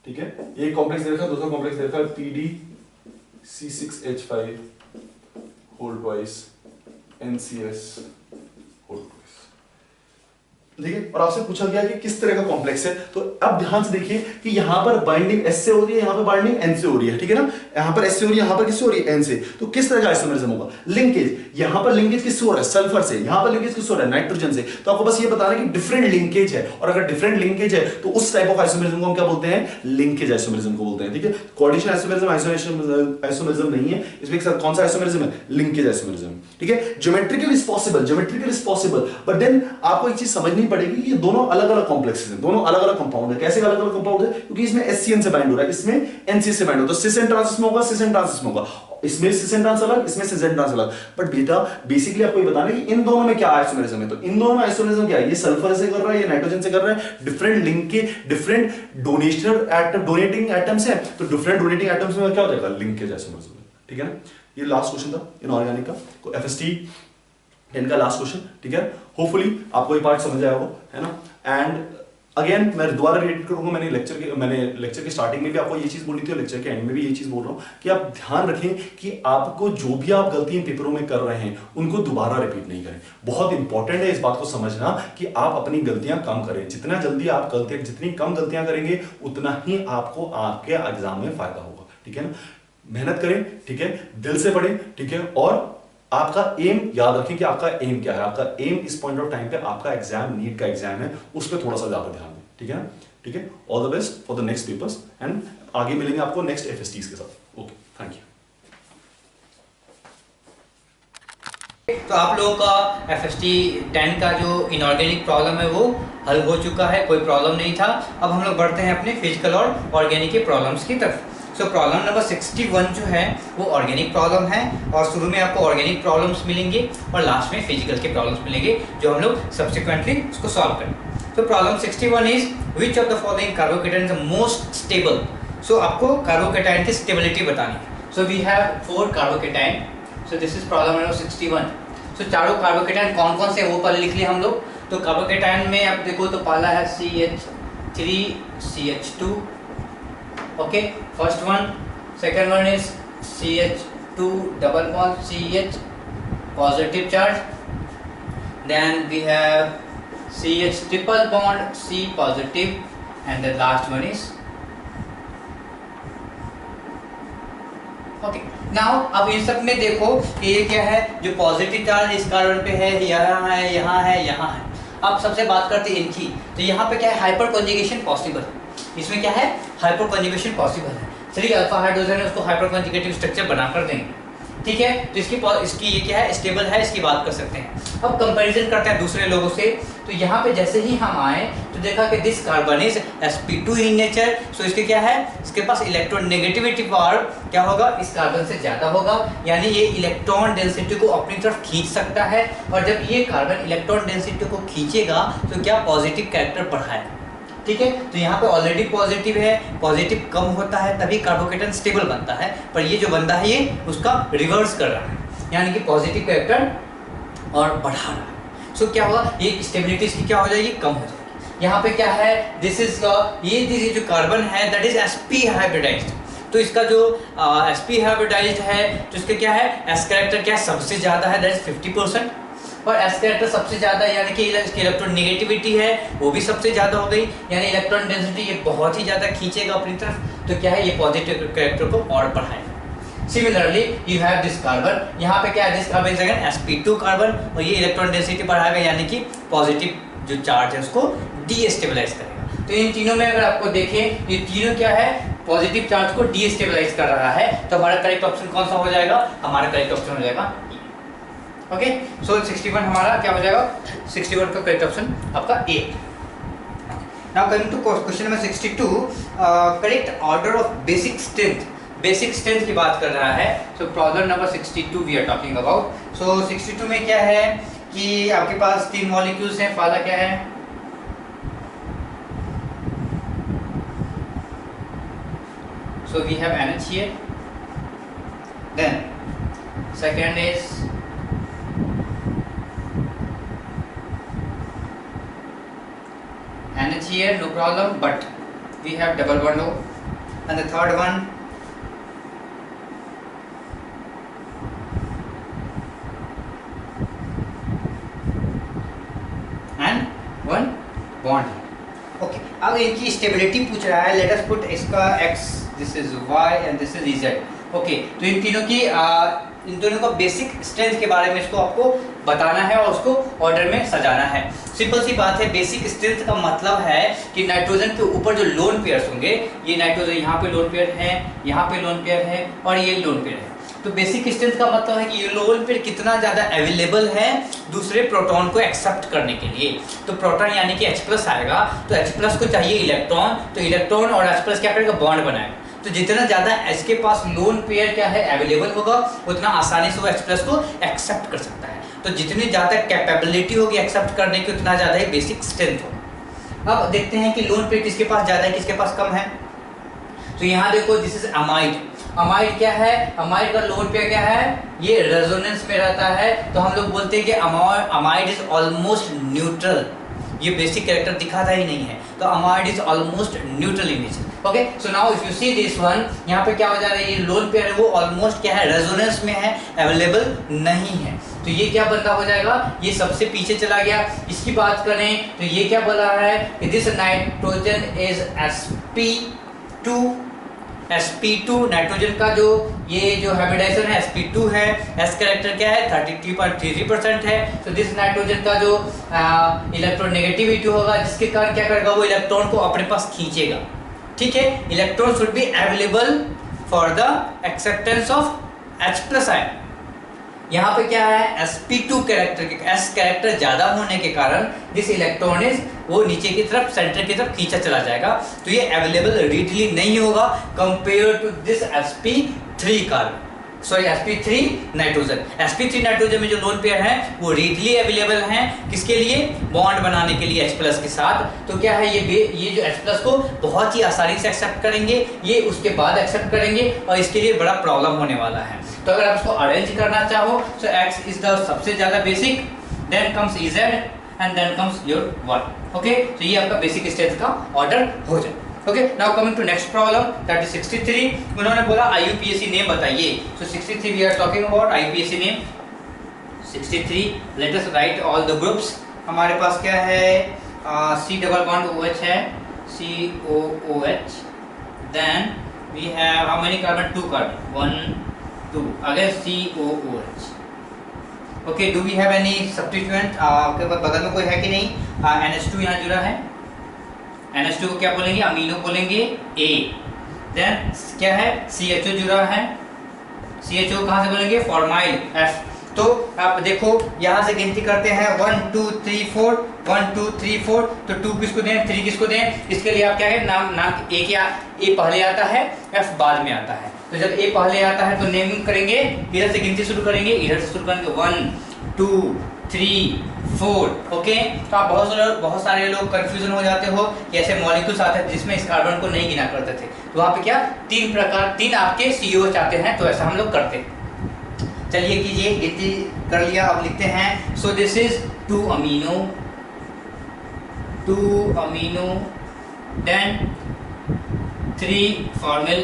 [SPEAKER 1] ठीक है। एक कॉम्प्लेक्स दे रखा है, दूसरा कॉम्प्लेक्स दे रखा है PD C6H5 whole twice NCS whole twice, ठीक है। और आपसे पूछा गया कि किस तरह का कॉम्प्लेक्स है। तो अब ध्यान से देखिए कि यहां पर बाइंडिंग S से हो रही है, यहां पर बाइंडिंग N से हो रही है, ठीक है ना। यहां पर S से हो रही है, यहां पर किससे हो रही है, N से। तो किस तरह का आइसोमेरिज्म होगा, लिंकेज, यहां पर लिंकेज किससे हो रहा है, सल्फर से, यहां पर लिंकेज किससे हो रहा है, नाइट्रोजन से। तो आपको बस ये बताना है कि डिफरेंट लिंकेज है, और अगर डिफरेंट लिंकेज है तो उस टाइप ऑफ आइसोमेरिज्म को हम क्या बोलते हैं, लिंकेज आइसोमेरिज्म को बोलते हैं, ठीक है। कोऑर्डिनेशन आइसोमेरिज्म नहीं है, इसमें कौन सा आइसोमेरिज्म है, लिंकेज आइसोमेरिज्म, ठीक है। Geometrical is possible, but then आपको एक चीज समझनी पड़ेगी कि ये दोनों अलग अलग कॉम्प्लेक्सेस हैं, दोनों अलग अलग कंपाउंड है। कैसे अलग अलग कंपाउंड है, क्योंकि इसमें SCN से बाइंड हो रहा है, इसमें NC से बाइंड होता है। सिस एंड ट्रांस में होगा, सिस एंड ट्रांस में होगा, इसमें सिस एंड ट्रांस अलग, इसमें सिस एंड ट्रांस अलग। बट बेटा बेसिकली आपको ये बताना है कि इन दोनों में क्या आइसोमेरिज्म है। तो इन दोनों में आइसोमेरिज्म क्या है, ये सल्फर से कर रहा है, ये नाइट्रोजन से कर रहा है। डिफरेंट लिंक के डिफरेंट डोनेटिंग एटम्स है, तो डिफरेंट डोनेटिंग एटम्स में क्या हो जाएगा, लिंकेज आइसोमेरिज्म, ठीक है ना। ये लास्ट क्वेश्चन था इनऑर्गेनिक का, FST 10 का लास्ट क्वेश्चन, ठीक है। होपफुली आपको ये पार्ट समझ आया हो, है ना। एंड अगेन मैं दोबारा रिपीट करूंगा, मैंने लेक्चर के स्टार्टिंग में भी आपको ये चीज बोली थी और लेक्चर के एंड में भी ये चीज बोल रहा हूं कि आप ध्यान रखें कि आपको जो भी आप गलतियां पेपरों में कर रहे हैं उनको दोबारा रिपीट नहीं करें। बहुत इंपॉर्टेंट है इस बात को समझना कि आप अपनी गलतियां कम करें। जितना जल्दी आप जितनी कम गलतियां करेंगे उतना ही आपको आपके एग्जाम में फायदा होगा, ठीक है ना। मेहनत करें, ठीक है, दिल से पढ़ें, ठीक है। और आपका एम याद रखें कि आपका एम क्या है। आपका एम इस पॉइंट ऑफ टाइम पे आपका एग्जाम, नीट का एग्जाम है, उस पर थोड़ा सा ज्यादा ध्यान दें, ठीक है ना, ठीक है। All the best for the next papers and आगे मिलेंगे आपको नेक्स्ट FSTs के साथ। Okay, thank you.
[SPEAKER 2] तो आप लोगों का FST 10 का जो इनऑर्गेनिक प्रॉब्लम है वो हल हो चुका है, कोई प्रॉब्लम नहीं था। अब हम लोग बढ़ते हैं अपने फिजिकल और ऑर्गेनिक के प्रॉब्लम्स की तरफ। सो प्रॉब्लम नंबर 61 जो है वो ऑर्गेनिक प्रॉब्लम है, और शुरू में आपको ऑर्गेनिक प्रॉब्लम्स मिलेंगे और लास्ट में फिजिकल के प्रॉब्लम्स मिलेंगे जो हम लोग सब्सिक्वेंटली उसको सॉल्व करें। तो problem 61 is which of the following carbocation is the most stable. So आपको कार्बोकेटाइन की स्टेबिलिटी बतानी है। So we have 4 carbocation. So this is problem number 61। So चारों कार्बोकेटाइन कौन कौन से वो पहले लिख लिए हम लोग। तो कार्बोकेटाइन में आप देखो तो पहला है CH3 CH2, okay, first one. Second one is CH2 double bond CH positive charge. Then we have CH triple bond C positive, and the last one is okay, now अब इन सब में देखो कि ये क्या है, जो पॉजिटिव चार्ज इस कार्बन पे है, यहाँ है, यहाँ है, यहाँ है। अब सबसे बात करते हैं इनकी, तो यहाँ पे क्या है, हाइपर कॉन्जुगेशन पॉसिबल। इसमें क्या है, हाइपर कॉन्जुगेशन पॉसिबल है। चलिए अल्फा हाइड्रोजन है, उसको हाइपर कॉन्जुगेटिव स्ट्रक्चर बना कर देंगे, ठीक है। तो इसकी ये क्या है, स्टेबल है, इसकी बात कर सकते हैं। अब कंपैरिजन करते हैं दूसरे लोगों से, तो यहाँ पे जैसे ही हम आए तो देखा कि this carbon is sp2 in nature, so इसके क्या है, इसके पास इलेक्ट्रॉन नेगेटिविटी पावर क्या होगा, इस कार्बन से ज़्यादा होगा, यानी ये इलेक्ट्रॉन डेंसिटी को अपनी तरफ खींच सकता है। और जब ये कार्बन इलेक्ट्रॉन डेंसिटी को खींचेगा तो क्या पॉजिटिव कैरेक्टर बढ़ाएगा, ठीक है। तो यहाँ पे ऑलरेडी पॉजिटिव है, पॉजिटिव कम होता है तभी कार्बोकेटन स्टेबल बनता है, पर ये जो बंदा है ये उसका रिवर्स कर रहा है, यानी कि पॉजिटिव कैरेक्टर और बढ़ा रहा है। सो क्या होगा, ये स्टेबिलिटी इसकी क्या हो जाएगी, कम हो जाएगी। यहाँ पे क्या है, दिस इज ये जो कार्बन है दैट इज sp हाइब्रिडाइज्ड, तो इसका जो sp हाइब्रिडाइज्ड है तो इसका क्या है, s कैरेक्टर क्या सबसे ज़्यादा है, दैट इज 50%, और एस कैरेक्टर सबसे ज़्यादा यानी कि इसकी इलेक्ट्रॉन नेगेटिविटी है वो भी सबसे ज़्यादा हो गई, यानी इलेक्ट्रॉन डेंसिटी ये बहुत ही ज़्यादा खींचेगा अपनी तरफ, तो क्या है, ये पॉजिटिव कैरेक्टर को और बढ़ाएगा। Similarly you have this carbon, यहाँ पे क्या है, this carbon is again sp2 carbon, और ये इलेक्ट्रॉन डेंसिटी बढ़ाएगा, यानी कि पॉजिटिव जो चार्ज है उसको डीस्टेबलाइज करेगा। तो इन तीनों में अगर आपको देखें, ये तीनों क्या है, पॉजिटिव चार्ज को डीस्टेबलाइज कर रहा है, तो हमारा करेक्ट ऑप्शन कौन सा हो जाएगा, हमारा करेक्ट ऑप्शन हो जाएगा ओके। सो 61 हमारा क्या हो जाएगा, 61 का करेक्ट ऑप्शन आपका A. Now coming to question number 62, correct order of basic strength, basic strength की बात कर रहा है। So problem number 62 we are talking about. So 62 में क्या है कि आपके पास 3 मॉलिक्यूल्स हैं, पहला क्या है, so we have NH here, then second is NH here, no problem, but we have double bond O, and the third one and one bond. Okay, अब इनकी स्टेबिलिटी पूछ रहा है, लेट अस पुट इसका x, this is y and this is z। Okay, तो इन तीनों की इन दोनों का बेसिक स्ट्रेंथ के बारे में इसको आपको बताना है और उसको ऑर्डर में सजाना है। सिंपल सी बात है, बेसिक स्ट्रेंथ का मतलब है कि नाइट्रोजन के ऊपर जो लोन पेयर्स होंगे, ये नाइट्रोजन यहाँ पे लोन पेयर है, यहाँ पे लोन पेयर है और ये लोन पेयर है, तो बेसिक स्ट्रेंथ का मतलब है कि ये लोन पेयर कितना ज़्यादा अवेलेबल है दूसरे प्रोटॉन को एक्सेप्ट करने के लिए। तो प्रोटॉन यानी कि H+ आएगा, तो H+ को चाहिए इलेक्ट्रॉन, तो इलेक्ट्रॉन और H+ क्या करेगा, बॉन्ड बनाएगा। तो जितना ज़्यादा इसके पास लोन पेयर क्या है अवेलेबल होगा, उतना आसानी से वो H+ को एक्सेप्ट कर सकता है। तो जितनी ज़्यादा कैपेबिलिटी होगी एक्सेप्ट करने की, उतना ज़्यादा ही बेसिक स्ट्रेंथ होगा। अब देखते हैं कि लोन पेयर किसके पास ज़्यादा है, किसके पास कम है। तो यहाँ देखो, दिस इज अमाइड। अमाइड क्या है, अमाइड का लोन पेयर क्या है, ये रेजोनेंस में रहता है, तो हम लोग बोलते हैं कि अमाइड इज ऑलमोस्ट न्यूट्रल, ये बेसिक कैरेक्टर दिखाता ही नहीं है, तो amide is almost neutral in nature. Okay, so now if you see this one, यहाँ पे क्या हो जा रहा है, ये लोन पेयर है वो ऑलमोस्ट क्या है, रेजोनेंस में है, अवेलेबल नहीं है, तो ये क्या बंदा हो जाएगा, ये सबसे पीछे चला गया। इसकी बात करें तो ये क्या बोला है कि this nitrogen is sp2 nitrogen का जो ये जो हाइब्रिडाइजेशन है sp2 है, s कैरेक्टर क्या है 33.33% है, तो दिस नाइट्रोजन का जो इलेक्ट्रॉन नेगेटिविटी होगा, जिसके कारण क्या करेगा, वो इलेक्ट्रॉन को अपने पास खींचेगा, ठीक है। Electron should be available for the acceptance of H+ ion. यहाँ पे क्या है, sp2 कैरेक्टर के s कैरेक्टर ज़्यादा होने के कारण दिस इलेक्ट्रॉन इज वो नीचे की तरफ सेंटर की तरफ खींचा चला जाएगा, तो ये अवेलेबल रीडली नहीं होगा compare to this sp3 carbon, sorry sp3 nitrogen. sp3 nitrogen में जो लोन पेयर है वो रीडली अवेलेबल हैं, किसके लिए, बॉन्ड बनाने के लिए H+ के साथ। तो क्या है, ये जो H+ को बहुत ही आसानी से एक्सेप्ट करेंगे, ये उसके बाद एक्सेप्ट करेंगे और इसके लिए बड़ा प्रॉब्लम होने वाला है। तो अगर आप इसको अरेंज करना चाहो, सो x इज द सबसे ज़्यादा basic, then comes Ez and then comes your 1। Okay, तो ये आपका बेसिक स्ट्रेंथ का ऑर्डर हो जाए। Okay, now coming to next problem, that is 63। उन्होंने बोला IUPAC नेम बताइए। So 63 we are talking about IUPAC name 63। Let us write all the groups. हमारे पास क्या है, C डबल बॉन्ड OH है, COOH, then we have how many carbon, 2 carbon, 1 2 again COOH। Okay, do we have any substituent? आपके बगल में कोई है कि नहीं? NH2 यहाँ जुड़ा है, NH2 को क्या बोलेंगे? अमीनो बोलेंगे A। देन क्या है? CHO जुड़ा है, CHO कहाँ से बोलेंगे? Formyl F। तो आप देखो यहाँ से गिनती करते हैं 1 2 3 4, 1 2 3 4, तो 2 किसको दें, 3 किसको दें? इसके लिए आप क्या है, नाम A क्या, A पहले आता है, F बाद में आता है। तो जब A पहले आता है तो नेमिंग करेंगे, इधर से गिनती शुरू करेंगे, इधर से शुरू करेंगे 1 2 3 4। ओके, तो आप बहुत सारे लोग कंफ्यूजन हो जाते हो कि ऐसे मॉलिक्यूल्स आते हैं जिसमें इस कार्बन को नहीं गिना करते थे, तो वहाँ पे क्या 3 आपके COH आते हैं, तो ऐसा हम लोग करते हैं। चलिए कीजिए, गिनती कर लिया, अब लिखते हैं। So this is 2 amino, then 3 formyl,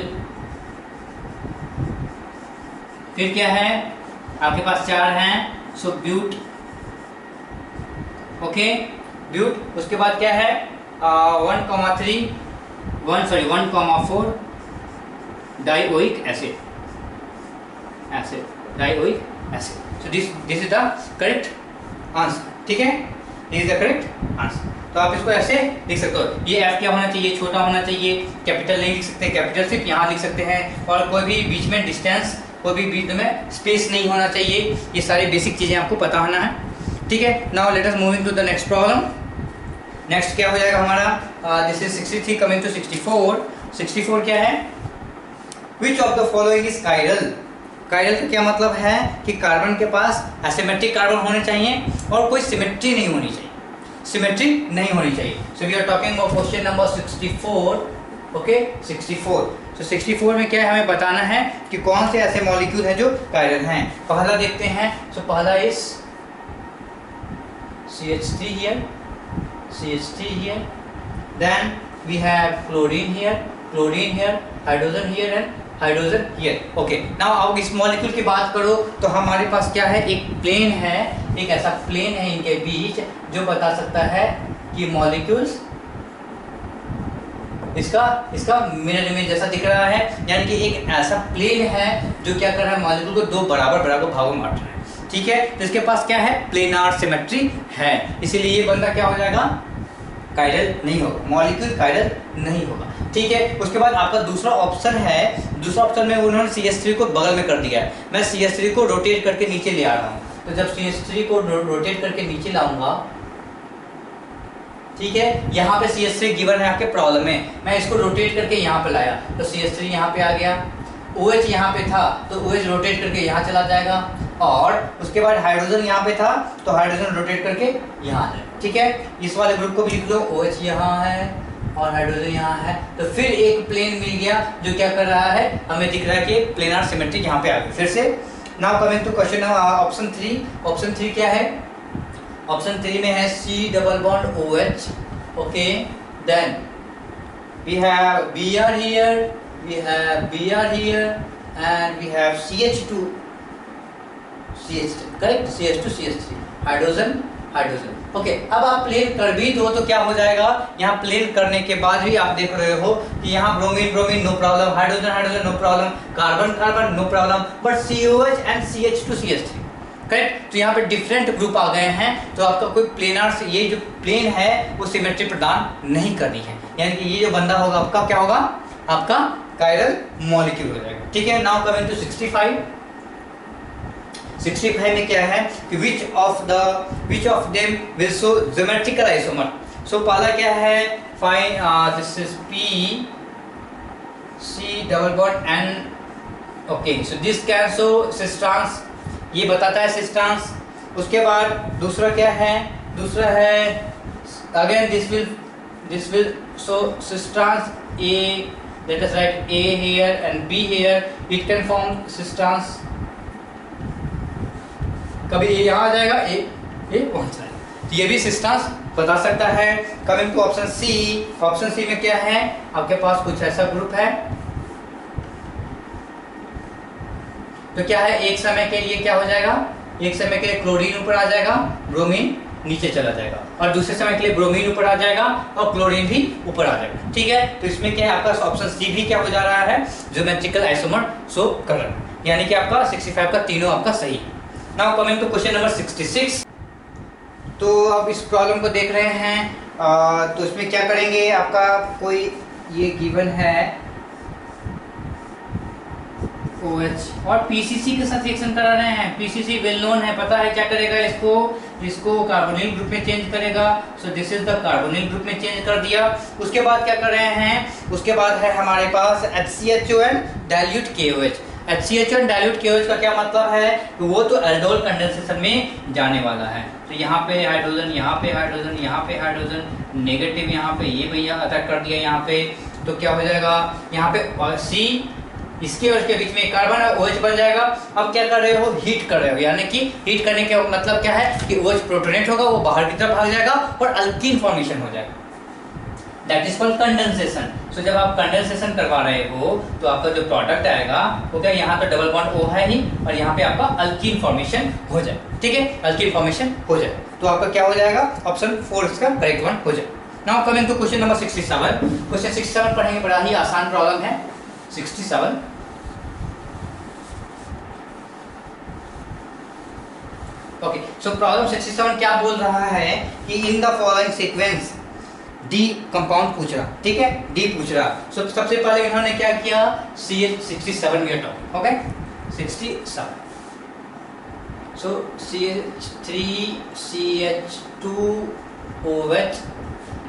[SPEAKER 2] फिर क्या है आपके पास 4 हैं, सो ब्यूट। ओके, ब्यूट। उसके बाद क्या है 1,4 dioic acid, dioic acid. So this is the correct answer. ठीक है, this is the correct answer. तो आप इसको ऐसे लिख सकते हो। ये F क्या होना चाहिए? छोटा होना चाहिए, कैपिटल नहीं लिख सकते, कैपिटल सिर्फ यहाँ लिख सकते हैं, और कोई भी बीच में डिस्टेंस, कोई भी बीच में स्पेस नहीं होना चाहिए। ये सारी बेसिक चीज़ें आपको पता होना है। ठीक है, now let us moving to the next problem. Next क्या हो जाएगा हमारा? This is 63 coming to 64। 64 क्या है? विच of the following is chiral? Chiral का क्या मतलब है कि कार्बन के पास एसिमेट्रिक कार्बन होने चाहिए और कोई सिमेट्री नहीं होनी चाहिए, सिमेट्री नहीं होनी चाहिए। So we are talking about question number 64। Okay, 64। So 64 में क्या है, हमें बताना है कि कौन से ऐसे मॉलिक्यूल हैं जो कायरल हैं। पहला देखते हैं। सो पहला is CH3 here, then we have chlorine here, hydrogen here and hydrogen here. Okay, now अब इस मॉलिक्यूल की बात करो तो हमारे पास क्या है, एक प्लेन है, एक ऐसा प्लेन है इनके बीच जो बता सकता है कि मॉलिक्यूल्स इसका मिरर इमेज जैसा दिख रहा है, यानी कि एक ऐसा प्लेन है जो क्या कर रहा है, मॉलिक्यूल को 2 बराबर भागों में बांट रहा है। ठीक है, तो इसके पास क्या है, प्लेनार सिमेट्री है, इसीलिए ये बंदा क्या हो जाएगा, कायरल नहीं होगा, मॉलिक्यूल कायरल नहीं होगा। ठीक है, उसके बाद आपका दूसरा ऑप्शन है, दूसरा ऑप्शन में उन्होंने CH3 को बगल में कर दिया है। मैं CH3 को रोटेट करके नीचे ले आ रहा हूँ, तो जब CH3 को रोटेट करके नीचे लाऊंगा, ठीक है, यहाँ पे CH3 गिवन है आपके प्रॉब्लम में, मैं इसको रोटेट करके यहाँ पे लाया तो CH3 यहाँ पे आ गया, OH यहाँ पे था तो OH रोटेट करके यहाँ चला जाएगा, और उसके बाद हाइड्रोजन यहाँ पे था तो हाइड्रोजन रोटेट करके यहाँ आ जाएगा। ठीक है, इस वाले ग्रुप को भी लिख दो, OH यहाँ है और हाइड्रोजन यहाँ है, तो फिर एक प्लेन मिल गया जो क्या कर रहा है, हमें दिख रहा है कि प्लेनार सिमेट्री यहाँ पे आ गई। फिर से now coming to question option 3। Option 3 क्या है? ऑप्शन 3 में है C double bond OH। Okay, then we have Br here, we have Br here and we have CH2, correct, CH2 CH3, hydrogen. Okay, अब आप प्लेन कर भी दो तो क्या हो जाएगा, यहाँ प्लेन करने के बाद भी आप देख रहे हो कि यहाँ bromine no problem, hydrogen no problem, carbon no problem, but COH and CH2 CH3, correct. तो यहाँ पे डिफरेंट ग्रुप आ गए हैं, तो आपका कोई प्लेनार से ये जो प्लेन है वो सिमेट्री प्रदान नहीं करनी है, यानी कि ये जो बंदा होगा आपका क्या होगा, आपका कायरल मॉलिक्यूल हो जाएगा। ठीक है, नाउ कमिंग टू 65 में क्या है कि which of them will show symmetrical isomer। सो पहला क्या है, fine this is P C double bond N। Okay, so this can show cis-trans, ये बताता है सिस्ट्रांस। उसके बाद दूसरा क्या है, दूसरा है again this will show cis-trans A, let us write A here and B here, it can form cis-trans, कभी ये यहाँ आ जाएगा, ये वहाँ जाएगा, तो ये भी सिस्ट्रांस बता सकता है। Coming to option C, option C में क्या है, आपके पास कुछ ऐसा ग्रुप है, तो क्या है, एक समय के लिए क्या हो जाएगा, एक समय के लिए क्लोरीन ऊपर आ जाएगा, ब्रोमीन नीचे चला जाएगा, और दूसरे समय के लिए ब्रोमीन ऊपर आ जाएगा और क्लोरीन भी ऊपर आ जाएगा। ठीक है, तो इसमें क्या है, आपका ऑप्शन C भी क्या हो जा रहा है, ज्योमेट्रिकल आइसोमर शो कर रहा है। यानी कि आपका 65 का तीनों आपका सही है। Now coming to question number 66। तो अब इस प्रॉब्लम को देख रहे हैं, तो इसमें क्या करेंगे, आपका कोई ये गिवन है OH और PCC के साथ रिएक्शन करा रहे हैं। PCC वेल नोन है, पता है क्या करेगा, इसको कार्बोनिल ग्रुप में चेंज करेगा। So this is the carbonyl group में चेंज कर दिया। उसके बाद क्या कर रहे हैं, उसके बाद है हमारे पास HCHO and dilute KOH। HCHO and dilute KOH का क्या मतलब है कि वो तो एल्डोल कंडेंसेशन में जाने वाला है। तो यहाँ पे हाइड्रोजन, यहाँ पे हाइड्रोजन, यहाँ पे हाइड्रोजन, नेगेटिव यहाँ पे ये भैया अटैक कर दिया यहाँ पे। तो क्या हो जाएगा यहाँ पे C, इसके और इसके बीच में कार्बन और OH बन जाएगा। अब क्या कर रहे हो, हीट कर रहे हो, यानी कि हीट करने का मतलब क्या है कि OH प्रोटोनेट होगा, वो बाहर की तरफ भाग जाएगा और अल्कीन फॉर्मेशन हो जाएगा। That is called condensation. So जब आप कंडेंसेशन करवा रहे हो तो आपका जो प्रोडक्ट आएगा वो क्या, यहाँ तो डबल बॉन्ड O है ही और यहाँ पे आपका अल्कीन फॉर्मेशन हो जाए। ठीक है, अल्कीन फॉर्मेशन हो जाए तो आपका क्या हो जाएगा, ऑप्शन 4 इसका करेक्ट वन हो जाए। Now coming to question number 67। Question 67 पढ़ेंगे, बड़ा ही आसान प्रॉब्लम है 67। ओके, सो प्रॉब्लम 67 क्या बोल रहा है कि in the following sequence D compound पूछ रहा, ठीक है, डी पूछ रहा। सो सबसे पहले इन्होंने क्या किया, CH67 gate of, okay 67। So CH3 CH2OH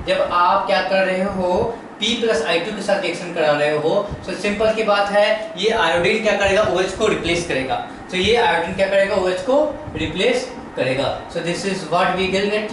[SPEAKER 2] जब आप क्या कर रहे हो, P+I2 के साथ रिएक्शन करा रहे हो, सो सिंपल की बात है, ये आयोडीन क्या करेगा, OH को रिप्लेस करेगा। तो ये आयोडीन क्या करेगा, OH को रिप्लेस करेगा। So this is what we will get.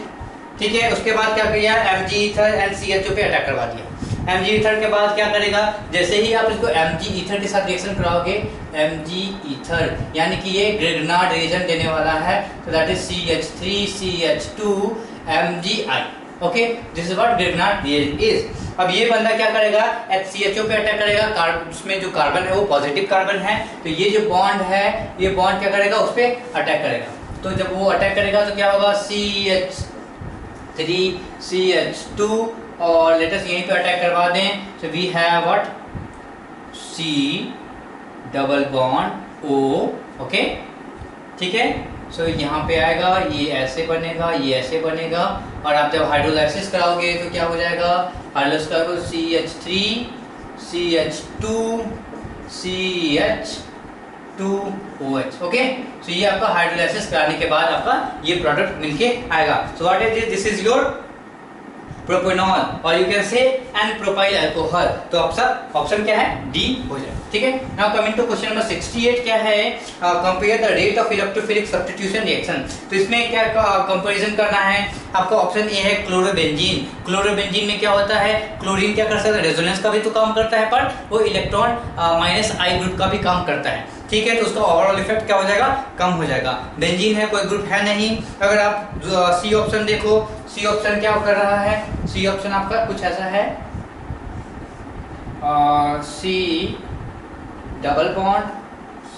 [SPEAKER 2] ठीक है, उसके बाद क्या किया, Mg ईथर एंड CHO पे अटैक करवा दिया। Mg ईथर के बाद क्या करेगा, जैसे ही आप इसको Mg ईथर के साथ रिएक्शन कराओगे, Mg ईथर यानी कि ये ग्रेगनार्ड रिएजेंट देने वाला है। तो that is CH3 CH2 MgI। Okay, this is what Grignard reagent is. अब ये बंदा क्या करेगा, HCHO पे अटैक करेगा, उसमें जो कार्बन है वो पॉजिटिव कार्बन है, तो ये जो बॉन्ड है, ये बॉन्ड क्या करेगा, उस पे अटैक करेगा। तो जब वो अटैक करेगा तो क्या होगा, CH3 CH2 और लेटेस्ट यहीं पे अटैक करवा दें। So we have what, C double bond O। Okay, ठीक है, सो यहाँ पे आएगा, ये ऐसे बनेगा, ये ऐसे बनेगा, और आप जब हाइड्रोलाइसिस कराओगे तो क्या हो जाएगा, हाइड्रोलाइसिस कराओगे CH3 CH2 CH2OH। ओके, सो ये आपका हाइड्रोलाइसिस कराने के बाद आपका ये प्रोडक्ट मिलके आएगा। So what is this is your propanol और you can say n propyl alcohol. तो ऑप्शन क्या है, डी हो जाए। ठीक है, now coming to question number 68 क्या है, compare the rate of electrophilic substitution reaction. तो इसमें क्या कंपैरिजन करना है, आपका ऑप्शन ए है क्लोरोबेंजीन। क्लोरोबेंजीन में क्या होता है, क्लोरीन क्या कर सकता है, रेजोनेंस का भी तो काम करता है, पर वो इलेक्ट्रॉन -I ग्रुप का भी काम करता है। ठीक है, तो उसका ओवरऑल इफेक्ट क्या हो जाएगा, कम हो जाएगा। बेंजीन है, कोई ग्रुप है नहीं। अगर आप सी ऑप्शन देखो, सी ऑप्शन क्या कर रहा है, सी ऑप्शन आपका कुछ ऐसा है, C double bond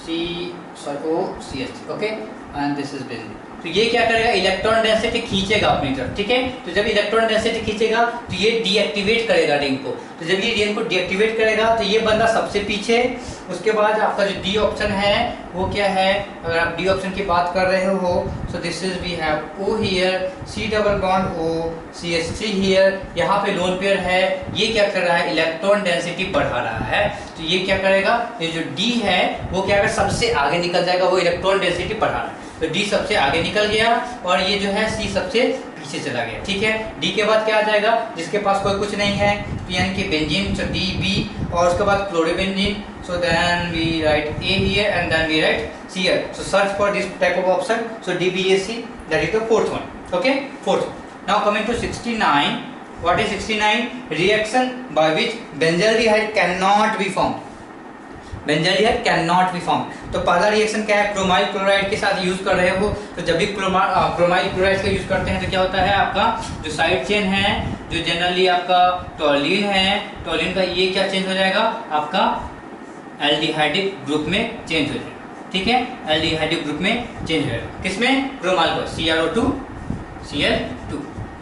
[SPEAKER 2] CH3, okay, and this is benzene. तो ये क्या करेगा, इलेक्ट्रॉन डेंसिटी खींचेगा अपनी तरफ। ठीक है, तो जब इलेक्ट्रॉन डेंसिटी खींचेगा तो ये डीएक्टिवेट करेगा रिंग को। तो जब ये रिंग को डीएक्टिवेट करेगा तो ये बंदा सबसे पीछे। उसके बाद आपका जो डी ऑप्शन है वो क्या है, अगर आप डी ऑप्शन की बात कर रहे हो, so this is we have O here, C double bond O, CH3 here, यहाँ पे लोन पेयर है। ये क्या कर रहा है, इलेक्ट्रॉन डेंसिटी बढ़ा रहा है। तो ये क्या करेगा, ये जो डी है वो क्या कर सबसे आगे निकल जाएगा, वो इलेक्ट्रॉन डेंसिटी बढ़ा रहा है। तो डी सबसे आगे निकल गया और ये जो है सी सबसे पीछे चला गया। ठीक है, डी के बाद क्या आ जाएगा, जिसके पास कोई कुछ नहीं है, यानी कि बेंजीन, सो डी बी, और उसके बाद chlorobenzene, so then we write A here and then we write C here. So search for this type of option, so D B A C, that is the fourth one. Okay, fourth. Now coming to 69, what is 69, reaction by which benzaldehyde can not be formed. Benzaldehyde can not be form. तो पहला reaction क्या है, chromyl chloride के साथ use कर रहे हो। तो जब भी क्रोमाइल क्लोराइड का यूज करते हैं तो क्या होता है, आपका जो साइड चेन है, जो जनरली आपका टॉलिन है, टॉलिन का ये क्या चेंज हो जाएगा, आपका एल्डिहाइडिक ग्रुप में चेंज हो जाएगा। ठीक है, एल्डिहाइडिक ग्रुप में चेंज हो जाएगा, किसमें, क्रोमाइल पर, CrO2 Cl2।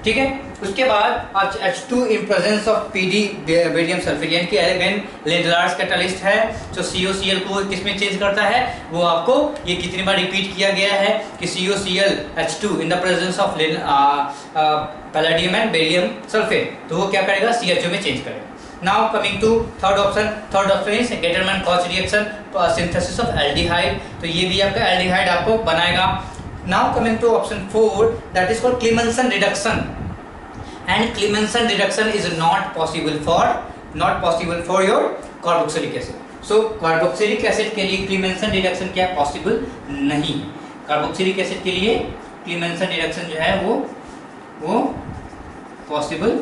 [SPEAKER 2] ठीक है, उसके बाद आप H2 in presence of PD barium sulphate, यानी कि अगेन लेंडलार्स कैटालिस्ट है जो COCl को किसमें चेंज करता है, वो आपको ये कितनी बार रिपीट किया गया है कि COCl H2 in the presence of palladium and barium sulphate, तो वो क्या करेगा, CHO में चेंज करेगा। Now coming to third option is Gatterman Koch reaction, synthesis of aldehyde, तो ये भी आपका aldehyde आपको बनाएगा। Now coming to option 4, that is called Clemmensen reduction, and Clemmensen reduction is not possible for your carboxylic acid. So carboxylic acid के लिए Clemmensen reduction क्या possible नहीं है, carboxylic acid के लिए Clemmensen reduction जो है वो possible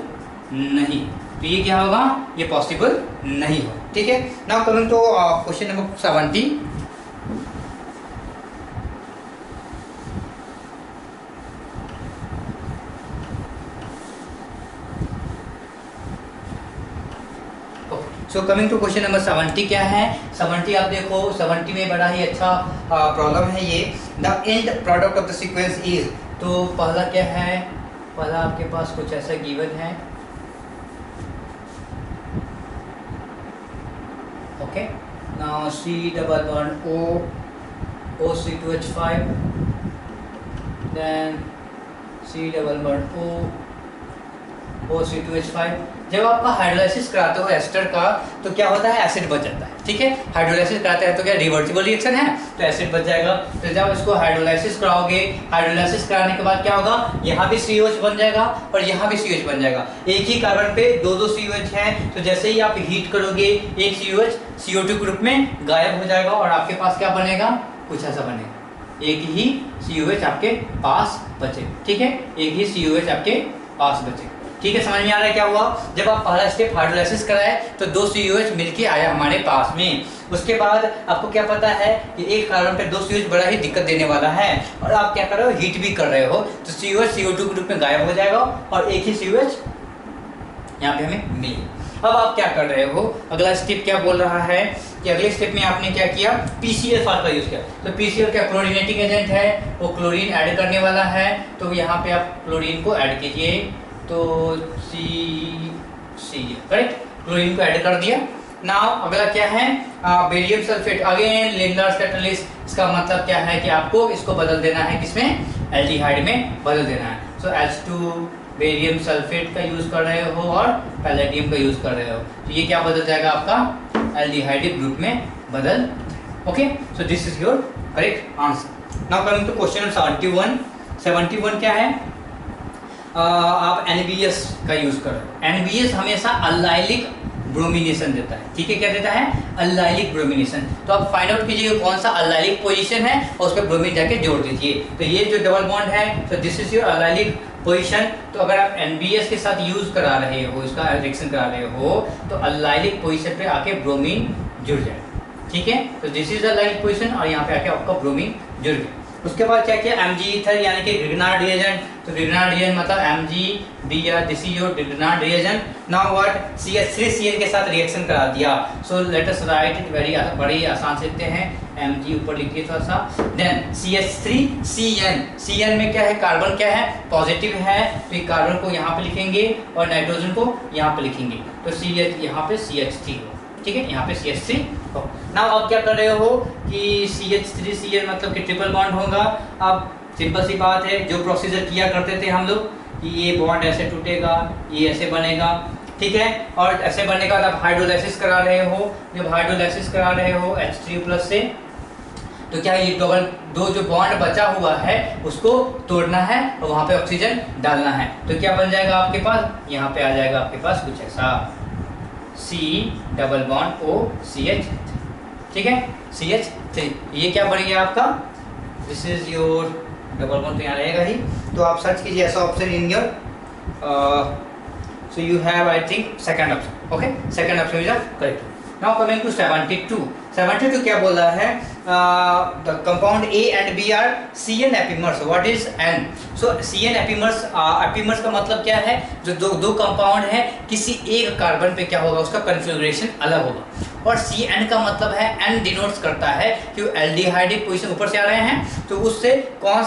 [SPEAKER 2] नहीं, तो ये क्या होगा, ये पॉसिबल नहीं हो, ठीक है। Now coming to question number 70। So coming to question number 70 क्या है, 70 आप देखो, 70 में बड़ा ही अच्छा प्रॉब्लम है ये, the end product of the sequence is, तो पहला क्या है, पहला आपके पास कुछ ऐसा गिवन है, okay, now C double bond O C2H5, then C double bond O C2H5। जब आपका हाइड्रोलाइसिस कराते हो एस्टर का तो क्या होता है, एसिड बच जाता है, ठीक है। हाइड्रोलाइसिस कराते हैं तो क्या रिवर्सिबल रिएक्शन है, तो एसिड बच जाएगा। तो जब इसको हाइड्रोलाइसिस कराओगे, हाइड्रोलाइसिस कराने के बाद क्या होगा, यहाँ भी COH बन जाएगा और यहाँ भी COH बन जाएगा। एक ही कार्बन पे दो COH हैं, तो जैसे ही आप हीट करोगे एक COH CO2 ग्रुप में गायब हो जाएगा और आपके पास क्या बनेगा, कुछ ऐसा बनेगा, एक ही COH आपके पास बचे, ठीक है, एक ही COH आपके पास बचे, ठीक है। समझ में आ रहा है क्या हुआ, जब आप पहला स्टेप हाइड्रोलाइसिस कराए तो दो COH मिलके आया हमारे पास में, उसके बाद आपको क्या पता है कि एक कार्बन पे दो COH बड़ा ही दिक्कत देने वाला है और आप क्या कर रहे हो, हीट भी कर रहे हो, तो COH CO2 ग्रुप में गायब हो जाएगा और एक ही COH यहाँ पे हमें मिले। अब आप क्या कर रहे हो, अगला स्टेप क्या बोल रहा है कि अगले स्टेप में आपने क्या किया, PCl का यूज किया। तो PCl क्या क्लोरीनेटिंग एजेंट है, वो क्लोरीन ऐड करने वाला है, तो यहाँ पे आप क्लोरीन को ऐड कीजिए, तो सी करेक्ट, क्लोरीन को ऐड कर दिया। नाउ अगला क्या है, बेरियम सल्फेट, अगेन लेंडलार्स कैटालिस्ट, इसका मतलब क्या है कि आपको इसको बदल देना है, किसमें, एल्डिहाइड में बदल देना है। सो H2 बेरियम सल्फेट का यूज कर रहे हो और पैलेडियम का यूज कर रहे हो, तो ये क्या बदल जाएगा, आपका एल्डिहाइड ग्रुप में बदल, ओके। So this is your correct answer. Now coming to question 71 क्या है, आप NBS का यूज करो। NBS हमेशा अल्लाइलिक ब्रोमिनेशन देता है, ठीक है, क्या देता है, अल्लाइलिक ब्रोमिनेशन। तो आप फाइंड आउट कीजिए कौन सा अल्लाइलिक पोजीशन है और उस पर ब्रोमीन जाके जोड़ दीजिए। तो ये जो डबल बॉन्ड है, तो दिस इज योर अल्लाइलिक पोजीशन। तो अगर आप NBS के साथ यूज करा रहे हो, इसका रिएक्शन करा रहे हो, तो अल्लाइलिक पोजीशन पे आके ब्रोमीन जुड़ जाए, ठीक है। तो दिस इज अल्लाइलिक पोजीशन और यहाँ पे आके आपका ब्रोमीन जुड़ गया। उसके बाद क्या किया, Mg ईथर यानी कि ग्रिग्नार्ड रिएजेंट, तो ग्रिग्नार्ड रिएजेंट मतलब MgBr, this is your Grignard reagent. Now what, CH3Cl के साथ रिएक्शन करा दिया। So let us right it बड़ी आसान से लिखते हैं, Mg ऊपर लिखिए थोड़ा सा, देन CH3Cn, Cn में क्या है, कार्बन क्या है, पॉजिटिव है, तो ये कार्बन को यहाँ पे लिखेंगे और नाइट्रोजन को यहाँ पे लिखेंगे, तो CH यहाँ पे CH3 हो, ठीक है, यहाँ पे CH3 हो। नाउ आप क्या कर रहे हो कि CH3Cl मतलब कि ट्रिपल बॉन्ड होगा। अब सिंपल सी बात है, जो प्रोसीजर किया करते थे हम लोग कि ये बॉन्ड ऐसे टूटेगा, ये ऐसे बनेगा, ठीक है, और ऐसे बनने के बाद आप हाइड्रोलाइसिस करा रहे हो। जब हाइड्रोलाइसिस करा रहे हो H3+ से, तो क्या ये दो जो बॉन्ड बचा हुआ है उसको तोड़ना है और वहाँ पे ऑक्सीजन डालना है। तो क्या बन जाएगा आपके पास, यहाँ पे आ जाएगा आपके पास कुछ ऐसा, C≡O≡CH, ठीक है, CH3। ये क्या बन गया आपका, this is your double bond, तो यहाँ रहेगा ही। तो आप सर्च कीजिए ऐसा option in your, so you have I think second option, okay, second option is correct. Now coming to 72 क्या बोल रहा है, the compound A and B are CN epimers, what is N? सो CN epimers, epimers का मतलब क्या है, जो दो कंपाउंड है किसी एक कार्बन पे क्या होगा, उसका कन्फिगरेशन अलग होगा। और CN का मतलब है, N डिनोट्स करता है कि एल्डिहाइड पोजीशन ऊपर से आ रहे हैं, तो उससे कौन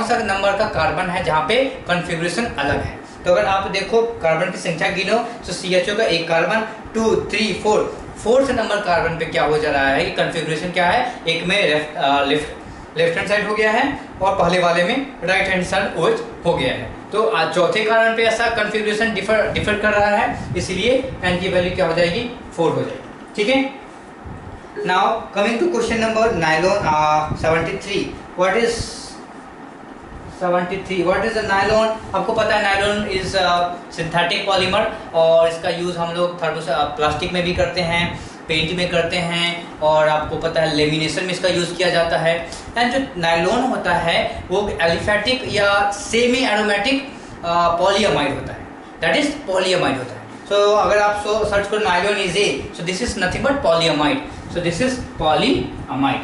[SPEAKER 2] सा नंबर का कार्बन है जहाँ पे कन्फिगरेशन अलग है। तो अगर आप देखो कार्बन की संख्या गिनो तो CHO का एक कार्बन 2 3 4 फोर्थ नंबर कार्बन पे क्या हो जा रहा है, ये कन्फिग्रेशन क्या है, एक में लेफ्ट हैंड साइड हो गया है और पहले वाले में राइट हैंड साइड OH हो गया है। तो चौथे कार्बन पे ऐसा कन्फिग्रेशन डिफर कर रहा है, इसलिए n की वैल्यू क्या हो जाएगी 4 हो जाएगी। ठीक है, now coming to question number nylon 73। What is 73 what is the nylon? आपको पता है नायलॉन इज सिंथेटिक पॉलीमर और इसका यूज़ हम लोग प्लास्टिक में भी करते हैं, पेंट में करते हैं और आपको पता है लेमिनेशन में इसका यूज़ किया जाता है। एंड जो नायलॉन होता है वो एलिफेटिक या सेमी एरोमेटिक पॉलीअमाइड होता है, दैट इज पॉलीअमाइड होता है। सो अगर आप सर्च करो nylon is a, so this is nothing but polyamide, so this is polyamide.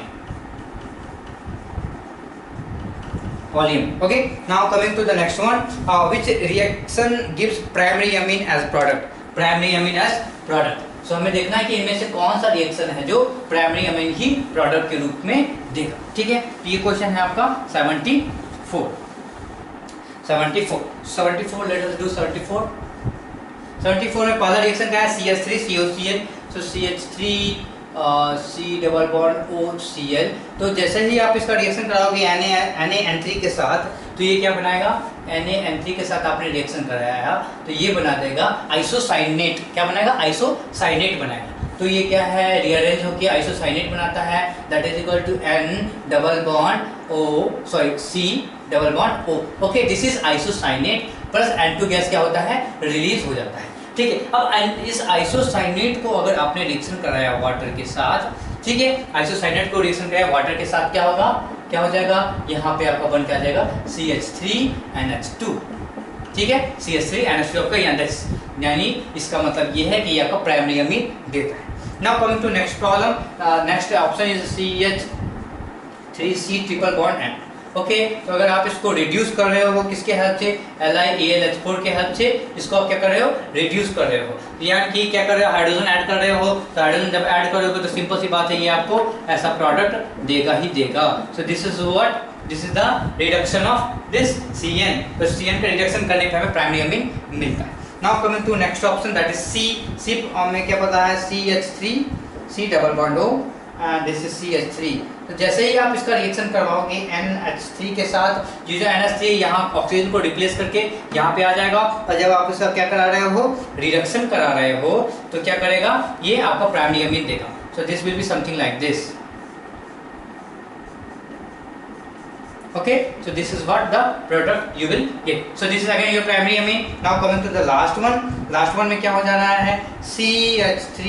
[SPEAKER 2] Polyamine. Okay, now coming to the next one, which reaction gives primary amine as product? Primary amine as product. So हमें देखना है कि इनमें से कौन सा reaction है जो प्राइमरी अमीन ही प्रोडक्ट के रूप में देगा। ठीक है, तो ये क्वेश्चन है आपका 74। लेट अस डू 74 में पहला रिएक्शन क्या है, CH3 COCl। सो CH3 C double bond OCl। तो जैसे ही आप इसका रिएक्शन कराओगे NaN3 के साथ, तो ये क्या बनाएगा, NaN3 के साथ आपने रिएक्शन कराया तो ये बना देगा आइसोसाइनेट। क्या बनाएगा, आइसोसाइनेट बनाएगा। तो ये क्या है, रीअरेंज होकर आइसोसाइनेट बनाता है, that is equal to N double bond C double bond O। Okay, this is isocyanate plus N2 gas क्या होता है, रिलीज हो जाता है। ठीक है, अब इस आइसोसाइनेट को अगर आपने रिएक्शन कराया वाटर के साथ, ठीक है, आइसोसाइनेट को रिएक्शन कराया वाटर के साथ, क्या होगा, क्या हो जाएगा, यहाँ पे आपका बन क्या आ जाएगा CH3NH2। ठीक है, CH3NH2 आपका यानी इसका मतलब ये है कि ये आपका प्राइमरी अमीन देता है। Now coming to next problem, next option is CH3C triple bond N। Okay, तो अगर आप इसको रिड्यूस कर रहे हो किसके हेल्प से, LiAlH4 के हेल्प से इसको आप क्या कर रहे हो, रिड्यूस कर रहे हो, यानी कि क्या कर रहे हो, हाइड्रोजन ऐड कर रहे हो। तो हाइड्रोजन जब ऐड करोगे तो सिंपल सी बात है, ये आपको ऐसा प्रोडक्ट देगा ही देगा। So this is what, this is the reduction of this CN। तो CN का रिडक्शन करने पे हमें प्राइमरी अमीन मिलता है। Now coming to next option, that is C में क्या पता है, CH3 C double bond O and this is CH3। तो जैसे ही आप इसका रिएक्शन करवाओगे NH3 के साथ, जो NH3 यहाँ ऑक्सीजन को रिप्लेस करके यहाँ पे आ जाएगा, और जब आप इसका क्या करा रहे हो, रिडक्शन करा रहे हो, तो क्या करेगा, ये आपका प्राइमरी अमीन देगा। So this will be something like this. Okay, so this is what the product you will get. So this is again your primary amine. Now coming to the last one. Last one में क्या हो जा रहा है, CH3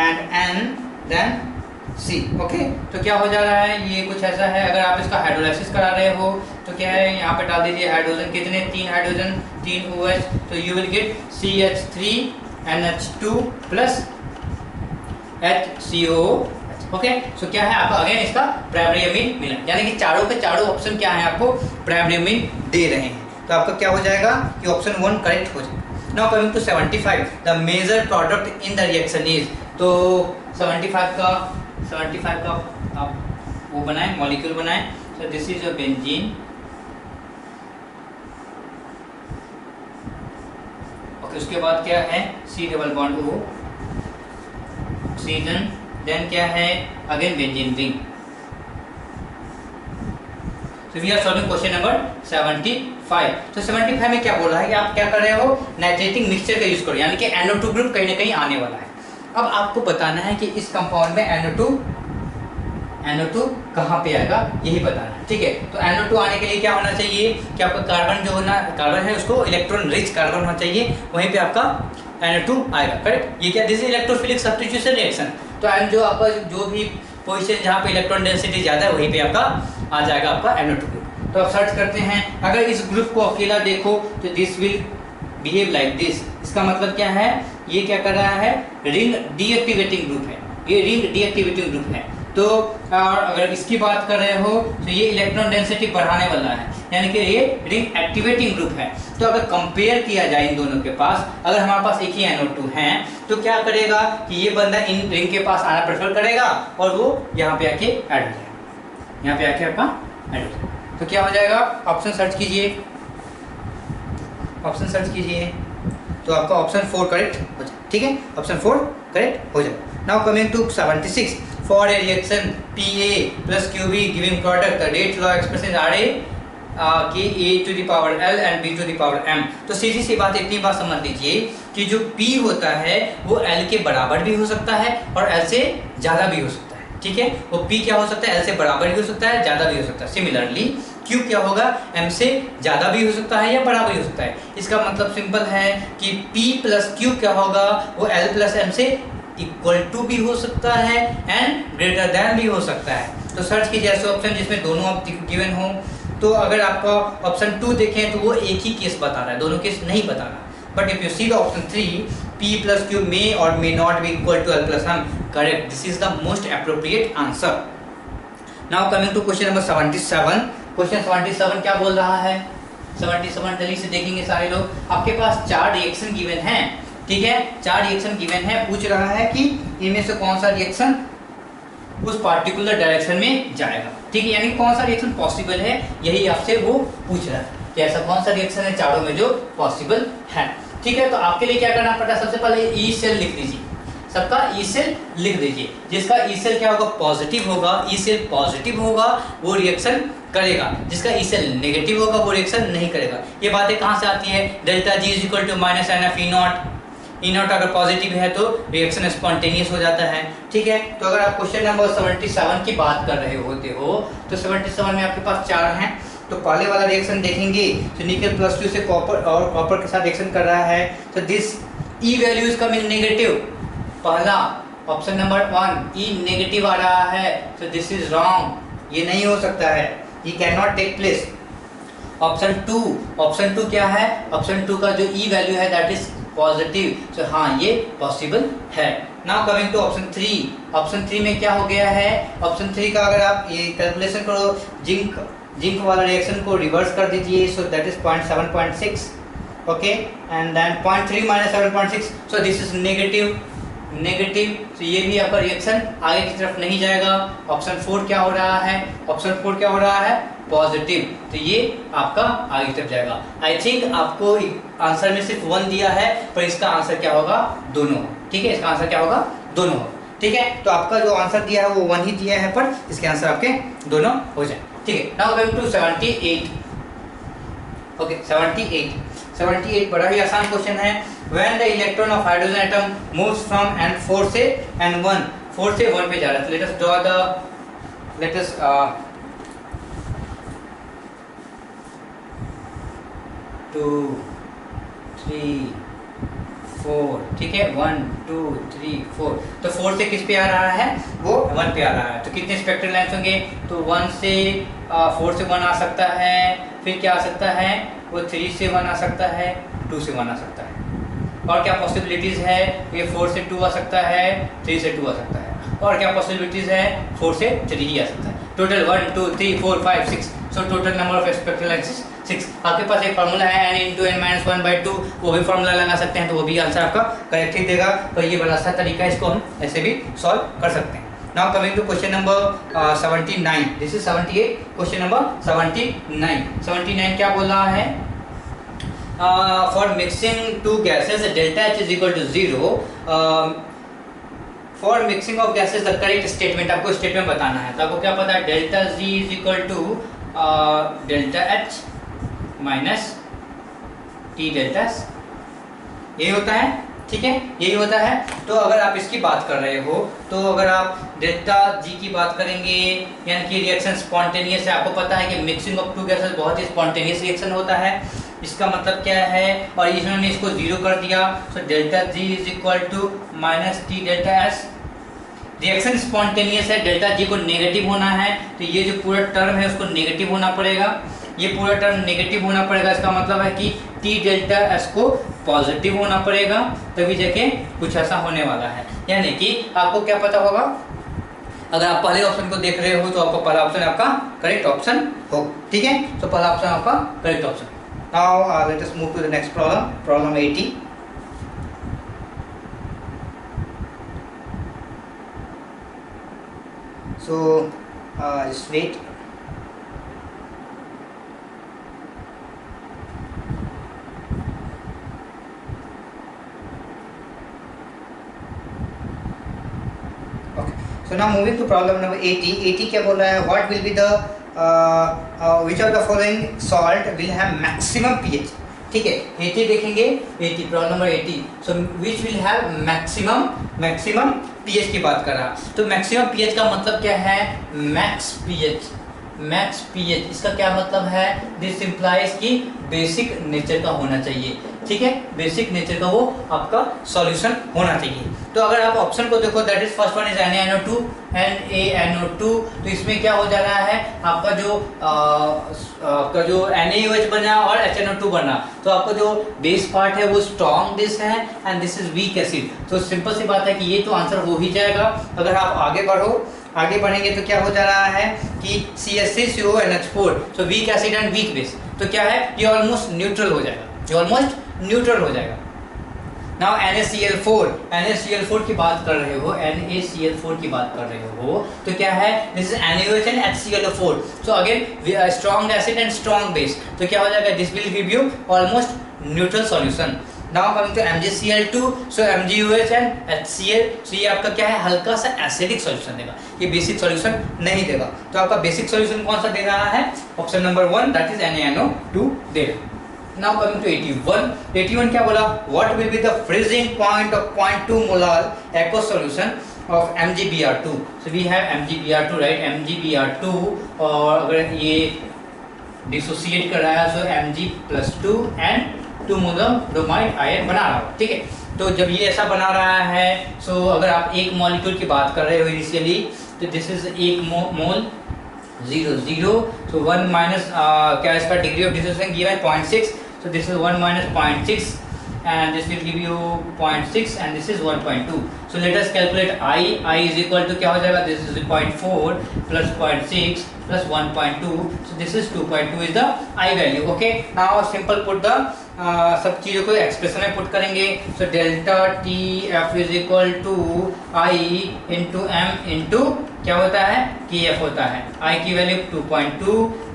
[SPEAKER 2] and N then C। Okay, तो क्या हो जा रहा है, ये कुछ ऐसा है। अगर आप इसका हाइड्रोलाइसिस करा रहे हो तो क्या है, यहाँ पे डाल दीजिए हाइड्रोजन, कितने, 3 हाइड्रोजन 3 OH, तो you will get CH3NH2 plus HCO। Okay, so क्या है आपका, अगेन इसका प्राइमरी अमीन मिला, यानी कि चारों के चारों ऑप्शन क्या है, आपको प्राइमरी अमीन दे रहे हैं। तो आपका क्या हो जाएगा कि ऑप्शन 1 करेक्ट हो जाएगा। Now coming to 75, the major product in the reaction is. तो 75 का आप वो बनाएं, मॉलिक्यूल बनाएं। So this is your benzene. Okay, उसके बाद क्या है, C double bond O, oxygen, then क्या है, again benzene ring. So we are solving question number 75। तो 75 में क्या बोल रहा है कि आप क्या कर रहे हो, नाइट्रेटिंग मिक्सचर का यूज करो, यानी कि NO2 ग्रुप कहीं ना कहीं आने वाला है। अब आपको बताना है कि इस कंपाउंड में NO2 कहाँ पे आएगा, यही बताना है। ठीक है, तो NO2 आने के लिए क्या होना चाहिए कि आपका कार्बन जो होना, कार्बन है उसको इलेक्ट्रॉन रिच कार्बन होना चाहिए, वहीं पे आपका NO2 आएगा। करेक्ट, ये क्या, this is electrophilic substitution reaction. तो एंड जो आपका जो भी पोजीशन जहाँ पे इलेक्ट्रॉन डेंसिटी ज़्यादा है, वहीं पे आपका आ जाएगा आपका NO2 ग्रुप। तो आप सर्च करते हैं, अगर इस ग्रुप को अकेला देखो तो this will behave like this. इसका मतलब क्या है, ये क्या कर रहा है, रिंग डीएक्टिवेटिंग ग्रुप है, ये रिंग डीएक्टिवेटिंग ग्रुप है। तो अगर इसकी बात कर रहे हो तो ये इलेक्ट्रॉन डेंसिटी बढ़ाने वाला है, यानी कि ये रिंग एक्टिवेटिंग ग्रुप है। तो अगर कंपेयर किया जाए इन दोनों के पास, अगर हमारे पास एक ही NO2 है, तो क्या करेगा कि ये बंदा इन रिंग के पास आना प्रेफर करेगा और वो यहाँ पे आके ऐड हो जाएगा, यहाँ पे आके आपका ऐड हो जाएगा। तो क्या हो जाएगा, ऑप्शन सर्च कीजिए, ऑप्शन सर्च कीजिए तो आपका ऑप्शन 4 करेक्ट हो जाए, ठीक है, ऑप्शन 4 करेक्ट हो जाए। Now coming to 76, for a reaction PA plus QB giving product the rate law expression RA कि A to the power L and B to the power M। तो सीधी सी बात, इतनी बात समझ लीजिए कि जो P होता है वो L के बराबर भी हो सकता है और L से ज़्यादा भी हो सकता है, ठीक है। वो P क्या हो सकता है, L से बराबर भी हो सकता है, ज़्यादा भी हो सकता है। सिमिलरली Q क्या होगा, M से ज़्यादा भी हो सकता है या बराबर भी हो सकता है। इसका मतलब सिंपल है कि P प्लस Q क्या होगा, वो L प्लस M से इक्वल टू भी हो सकता है एंड ग्रेटर देन भी हो सकता है। तो सर्च कीजिए ऐसे ऑप्शन जिसमें दोनों गिवन हो। तो अगर आपका ऑप्शन 2 देखें तो वो एक ही केस बता रहा है, दोनों केस नहीं बता रहा। But if you see the option 3, P plus Q may or may not be equal to L plus M, correct, this is the most appropriate answer। Now coming to question number 77, question 77 क्या बोल रहा है, 77 जल्दी से देखेंगे सारे लोग। आपके पास 4 रिएक्शन गिवन हैं, ठीक है, 4 रिएक्शन गिवन है, पूछ रहा है कि इनमें से कौन सा रिएक्शन उस पार्टिकुलर डायरेक्शन में जाएगा, ठीक है, यानी कौन सा रिएक्शन पॉसिबल है, यही आपसे वो पूछ रहा है कि ऐसा कौन सा रिएक्शन है चारों में जो पॉसिबल है, ठीक है। तो आपके लिए क्या करना पड़ता है, सबसे पहले ई सेल लिख दीजिए, सबका ई सेल लिख दीजिए। जिसका ई सेल क्या होगा, पॉजिटिव होगा, ई सेल पॉजिटिव होगा वो रिएक्शन करेगा, जिसका ई सेल नेगेटिव होगा वो रिएक्शन नहीं करेगा। ये बातें कहाँ से आती है, delta G is equal to minus NF E naught अगर पॉजिटिव है तो रिएक्शन स्पॉन्टेनियस हो जाता है, ठीक है। तो अगर आप क्वेश्चन नंबर 77 की बात कर रहे होते हो तो 77 में आपके पास 4 हैं। तो पहले वाला रिएक्शन देखेंगे तो निकल प्लस 2 से कॉपर और कॉपर के साथ रिएक्शन कर रहा है, तो this E value is coming negative. पहला ऑप्शन नंबर 1 ई नेगेटिव आ रहा है, तो दिस इज रॉन्ग, ये नहीं हो सकता है, ये can not take place. Option 2 क्या है, ऑप्शन 2 का जो ई वैल्यू है दैट इज पॉजिटिव, तो हाँ ये पॉसिबल है। Now coming to option 3, option 3 में क्या हो गया है, ऑप्शन 3 का अगर आप ये कैलकुलेशन करो, जिंक वाला रिएक्शन को रिवर्स कर दीजिए, so that is 0.7.6, okay, and then 0.3 minus 7.6, so this is negative, तो ये भी आपका रिएक्शन आगे की तरफ नहीं जाएगा। ऑप्शन 4 क्या हो रहा है, ऑप्शन 4 क्या हो रहा है, पॉजिटिव, तो ये आपका आगे की तरफ जाएगा। आई थिंक आपको आंसर में सिर्फ 1 दिया है, पर इसका आंसर क्या होगा, दोनों, ठीक है, इसका आंसर क्या होगा, दोनों, ठीक है। तो आपका जो आंसर दिया है वो 1 ही दिया है, पर इसके आंसर आपके दोनों हो जाए, ठीक है। नाउ कमिंग टू 78, ओके 78 बड़ा ही आसान क्वेश्चन है। When the electron of hydrogen atom moves from N4 से N1, 4 से 1 पे जा रहा है, तो let us draw the, let us 2 3 4, ठीक है, 1 2 3 4, तो 4 से किस पे आ रहा है, वो 1 पे आ रहा है। तो कितने स्पेक्ट्रल लाइन्स होंगे, तो 1 से 4 से 1 आ सकता है, फिर क्या आ सकता है, वो 3 से 1 आ सकता है, 2 से 1 आ सकता है, और क्या पॉसिबिलिटीज़ है, ये 4 से 2 आ सकता है, 3 से 2 आ सकता है, और क्या पॉसिबिलिटीज़ है, 4 से 3 ही आ सकता है। Total 1 2 3 4 5 6, so total number of spectral lines 6। आपके पास एक फार्मूला है n इंटू n माइनस 1/2, वो भी फार्मूला लगा सकते हैं, तो वो भी आंसर आपका करेक्ट ही देगा। तो ये बड़ा अच्छा तरीका है, इसको हम ऐसे भी सॉल्व कर सकते हैं। Now coming to question number 79, this is 78, question number 79 क्या बोल रहा है, for mixing two gases delta H is equal to 0, for mixing of gases the correct statement, आपको स्टेटमेंट बताना है। तो आपको क्या पता है, delta G is equal to delta H minus T delta S, यही होता है, ठीक है, यही होता है। तो अगर आप इसकी बात कर रहे हो तो अगर आप डेल्टा G की बात करेंगे, यानी कि रिएक्शन स्पॉन्टेनियस है, आपको पता है कि मिक्सिंग ऑफ टू गैसेस बहुत ही स्पॉन्टेनियस रिएक्शन होता है, इसका मतलब क्या है, और इन्होंने इसको 0 कर दिया, so delta G is equal to minus T delta S। Reaction spontaneous है, डेल्टा G को नेगेटिव होना है, तो ये जो पूरा टर्म है उसको नेगेटिव होना पड़ेगा, ये पूरा टर्म नेगेटिव होना पड़ेगा, इसका मतलब है कि T डेल्टा S को पॉजिटिव होना पड़ेगा, तभी जाके कुछ ऐसा होने वाला है। यानी कि आपको क्या पता होगा, अगर आप पहले ऑप्शन को देख रहे हो तो आपका पहला ऑप्शन आपका करेक्ट ऑप्शन हो, ठीक है, तो पहला ऑप्शन आपका correct option. Now let us move to the next problem, problem 80। So just wait. Okay, so now moving to problem number 80. 80 क्या बोल रहा है, what will be the which of the following salt will have maximum pH. ठीक है, 80 देखेंगे, 80 problem number 80. So which will have maximum pH की बात कर रहा. तो मैक्सिमम पीएच का मतलब क्या है, मैक्स पीएच. इसका क्या मतलब है, दिस इंप्लाइज कि बेसिक नेचर का होना चाहिए. ठीक है, बेसिक नेचर का वो आपका सॉल्यूशन होना चाहिए. तो अगर आप ऑप्शन को देखो, that is first one is NaNO2 NaNO2. तो इसमें क्या हो जा रहा है, आपका जो NaOH बना और HNO2 बना, तो आपका जो बेस पार्ट है वो स्ट्रॉन्ग बेस है and this is weak acid. तो सिंपल सी बात है कि ये तो आंसर हो ही जाएगा. अगर आप आगे बढ़ेंगे तो क्या हो जा रहा है कि CH3CONH4, so weak acid and weak base. तो क्या है, ये ऑलमोस्ट न्यूट्रल हो जाएगा. नाउ NaCl4 की बात कर रहे हो, तो क्या है, this is NaOH and HClO4. So again strong acid and strong base. तो क्या हो जाएगा, this will give you almost neutral solution. Now coming to MgCl2, so MgOH and HCl. So ये आपका क्या है, हल्का सा एसिडिक सॉल्यूशन देगा, ये बेसिक सॉल्यूशन नहीं देगा. तो आपका बेसिक सॉल्यूशन कौन सा दे रहा है, option number 1, that is NaNO2 they. Now coming to 81 क्या बोला, what will be the freezing point of 0.2 molar aqueous solution of MgBr2. So we have MgBr2, right, MgBr2, और अगर ये डिसोसिएट कर रहा है so Mg+2 and 2 molar bromide ion बना रहा है. ठीक है, तो जब ये ऐसा बना रहा है, so अगर आप एक मॉलिक्यूल की बात कर रहे हो इनिशियली, तो दिस इज एक मोल 0 so 1 माइनस क्या इसका डिग्री ऑफ डिसोसिएशन गिवन है 0.6. So this is 1 minus 0.6 and this will give you 0.6 and this is 1.2. So let us calculate I is equal to क्या हो जाएगा, this is 0.4 plus 0.6 plus 1.2. So this is 2.2 is the I value. Okay, now simple put the सब चीज़ों को expression में put करेंगे. So delta TF is equal to I into M into क्या होता है, KF होता है. I की value 2.2,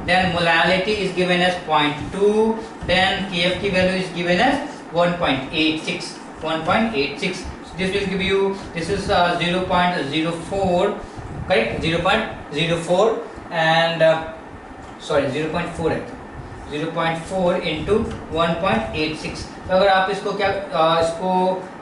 [SPEAKER 2] then molality is given as 0.2, then KF की value is given as 1.86. So this will give you, this is 0.04, correct, 0.04 and 0.4 है, 0.4 into 1.86. तो अगर आप इसको इसको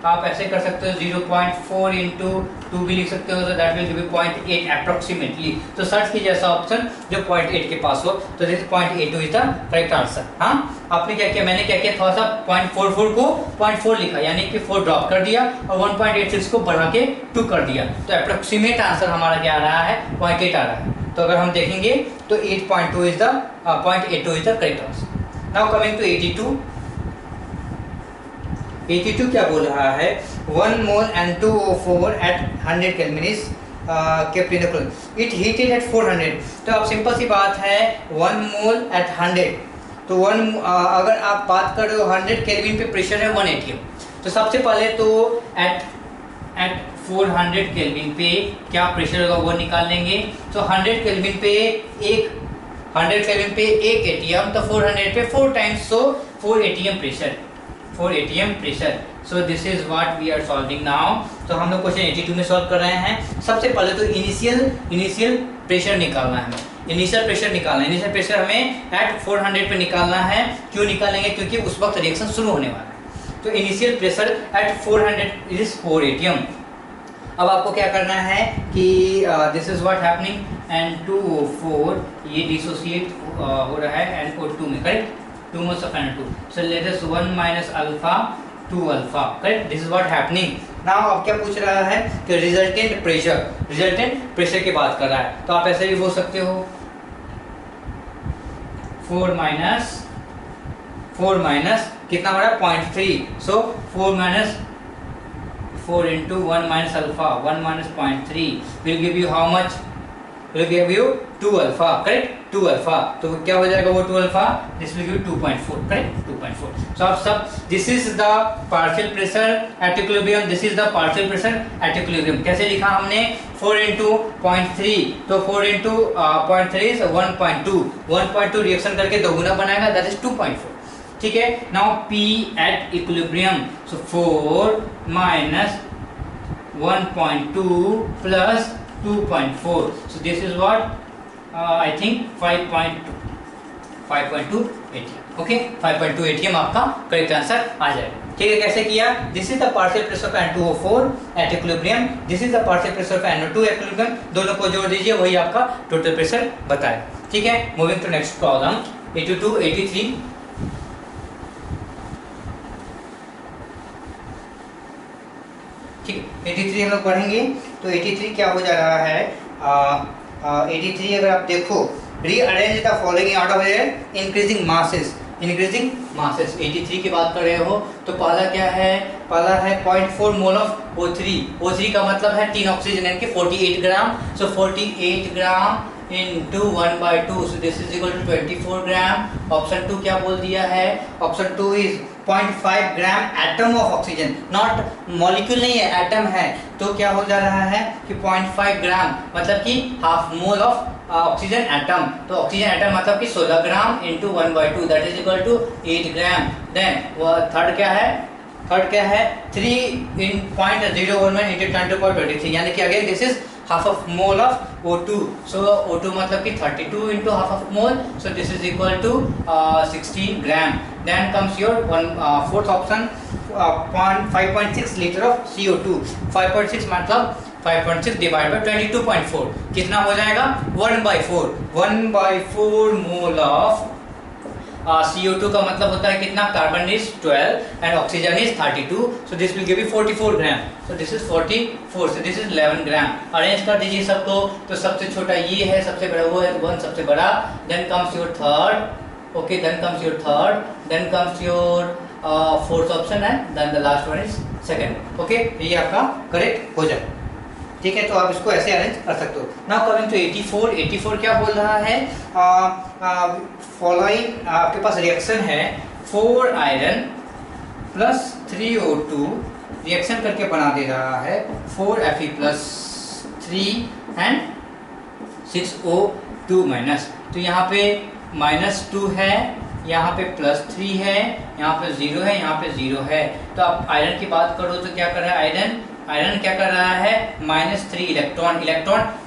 [SPEAKER 2] आप ऐसे कर सकते हो, 0.4 into 2 भी लिख सकते हो, तो that will give you 0.8 approximately. तो सर्च कीजिए ऐसा ऑप्शन जो 0.8 के पास हो, तो this 0.82 is the correct answer. हाँ, आपने क्या किया, मैंने क्या किया, थोड़ा सा 0.44 को 0.4 लिखा, यानी कि 4 ड्रॉप कर दिया और 1.86 को बढ़ा के 2 कर दिया. तो अप्रोक्सीमेट आंसर हमारा क्या आ रहा है, 0.8 आ रहा है. तो अगर हम देखेंगे तो 8.2 is the 0.82 is the correct answer. Now coming to 82 क्या बोल रहा है, 1 mole N2O4 at 100 Kelvin is kept in the coolant. It heated at 400. तो अब सिंपल सी बात है, 1 mole at 100. तो अगर आप बात कर रहे हो 100 केल्विन पे प्रेशर है 1 atm. तो सबसे पहले तो at 400 केल्विन पे क्या प्रेशर होगा वो निकाल लेंगे. तो 100 केल्विन पे एक एटीएम, तो 400 पे 4 times, so 4 atm pressure. So this is what we are solving now. तो हम लोग क्वेश्चन 82 में सॉल्व कर रहे हैं. सबसे पहले तो इनिशियल प्रेशर निकालना है हमें. इनिशियल प्रेशर हमें एट 400 पे निकालना है. क्यों निकालेंगे, क्योंकि उस वक्त रिएक्शन शुरू होने वाला है. तो initial pressure at 400 is 4 atm. अब आपको क्या करना है कि this is what happening, N2O4 ये डिसोसिएट हो रहा है NO2 में, correct, 2 moles of NO2. So let us 1 minus alpha 2 alpha, correct. This is what happening. Now अब क्या पूछ रहा है कि resultant pressure की बात कर रहा है. तो आप ऐसे भी बोल सकते हो 4 minus कितना बड़ा 0.3. So 4 into 1 minus alpha, 1 minus 0.3 will give you how much? Will give you 2 alpha, correct, 2 alpha. तो क्या हो जाएगा वो 2 alpha, this will give you 2.4, correct, 2.4. So आप सब, this is the partial pressure at equilibrium, this is the partial pressure at equilibrium. कैसे लिखा हमने, 4 into 0.3, तो 4 into 0.3 is 1.2 रिएक्शन करके दोगुना बनाएगा, that is 2.4. ठीक है. Now P at equilibrium, so 4 minus 1.2 plus 2.4. So this is what I think 5.2 ATM. Okay 5.2 ATM आपका करेक्ट आंसर आ जाएगा। ठीक है, कैसे किया? This is the partial pressure of N2O4 at equilibrium, this is the partial pressure of NO2 at equilibrium, दोनों को जोड़ दीजिए, वही आपका टोटल प्रेशर बताए। ठीक है, मूविंग टू नेक्स्ट प्रॉब्लम 82 83। ठीक है, 83 हम लोग पढ़ेंगे। तो 83 क्या हो जा रहा है? 83 अगर आप देखो, rearrange the following order of increasing masses, increasing masses. 83 की बात कर रहे हो तो पहला क्या है? पहला है 0.4 मोल ऑफ O3। O3 का मतलब है 3 ऑक्सीजन यानी कि 48 ग्राम। सो 48 ग्राम into 1/2, so this is equal to 24 gram. Option 2 क्या बोल दिया है? Option 2 is 0.5 gram atom of oxygen, not molecule नहीं है, एटम है। तो क्या हो जा रहा है कि 0.5 ग्राम मतलब कि half mole of oxygen atom. तो ऑक्सीजन एटम मतलब कि 16 gram into 1/2 that is equal to 8 gram. Then third क्या है? थर्ड क्या है? 3 in 0.011 into 10⁻23 यानी कि again this is half of mole of O2. So O2 मतलब कि 32 into half of mole. So this is equal to 16 gram. Then comes your fourth option, 5.6 liter of CO2. 5.6 मतलब 5.6 divided by 22.4 कितना हो जाएगा? 1/4 mole of CO2 का मतलब होता है कितना? Carbon is 12 and oxygen is 32, so this will give you 44 gram. So this is 44, so this is 11 gram. Arrange कर दीजिए सबको। तो सबसे छोटा ये है, सबसे बड़ा वो है, 1 सबसे बड़ा। Then comes your third, okay, then comes your third, then comes your fourth option and then the last one is second. Okay, ये आपका करेक्ट हो जाए। ठीक है, तो आप इसको ऐसे अरेंज कर सकते हो। Now coming to 84। 84 क्या बोल रहा है? फॉलोइंग आपके पास रिएक्शन है 4 आयरन प्लस 3 O2 रिएक्शन करके बना दे रहा है 4 Fe+3 एंड 6 O2 माइनस। तो यहाँ पे -2 है, यहाँ पे +3 है, यहाँ पे 0 है, यहाँ पे 0 है। तो आप आयरन की बात करो तो क्या कर रहा है? आयरन क्या कर रहा है? -3 इलेक्ट्रॉन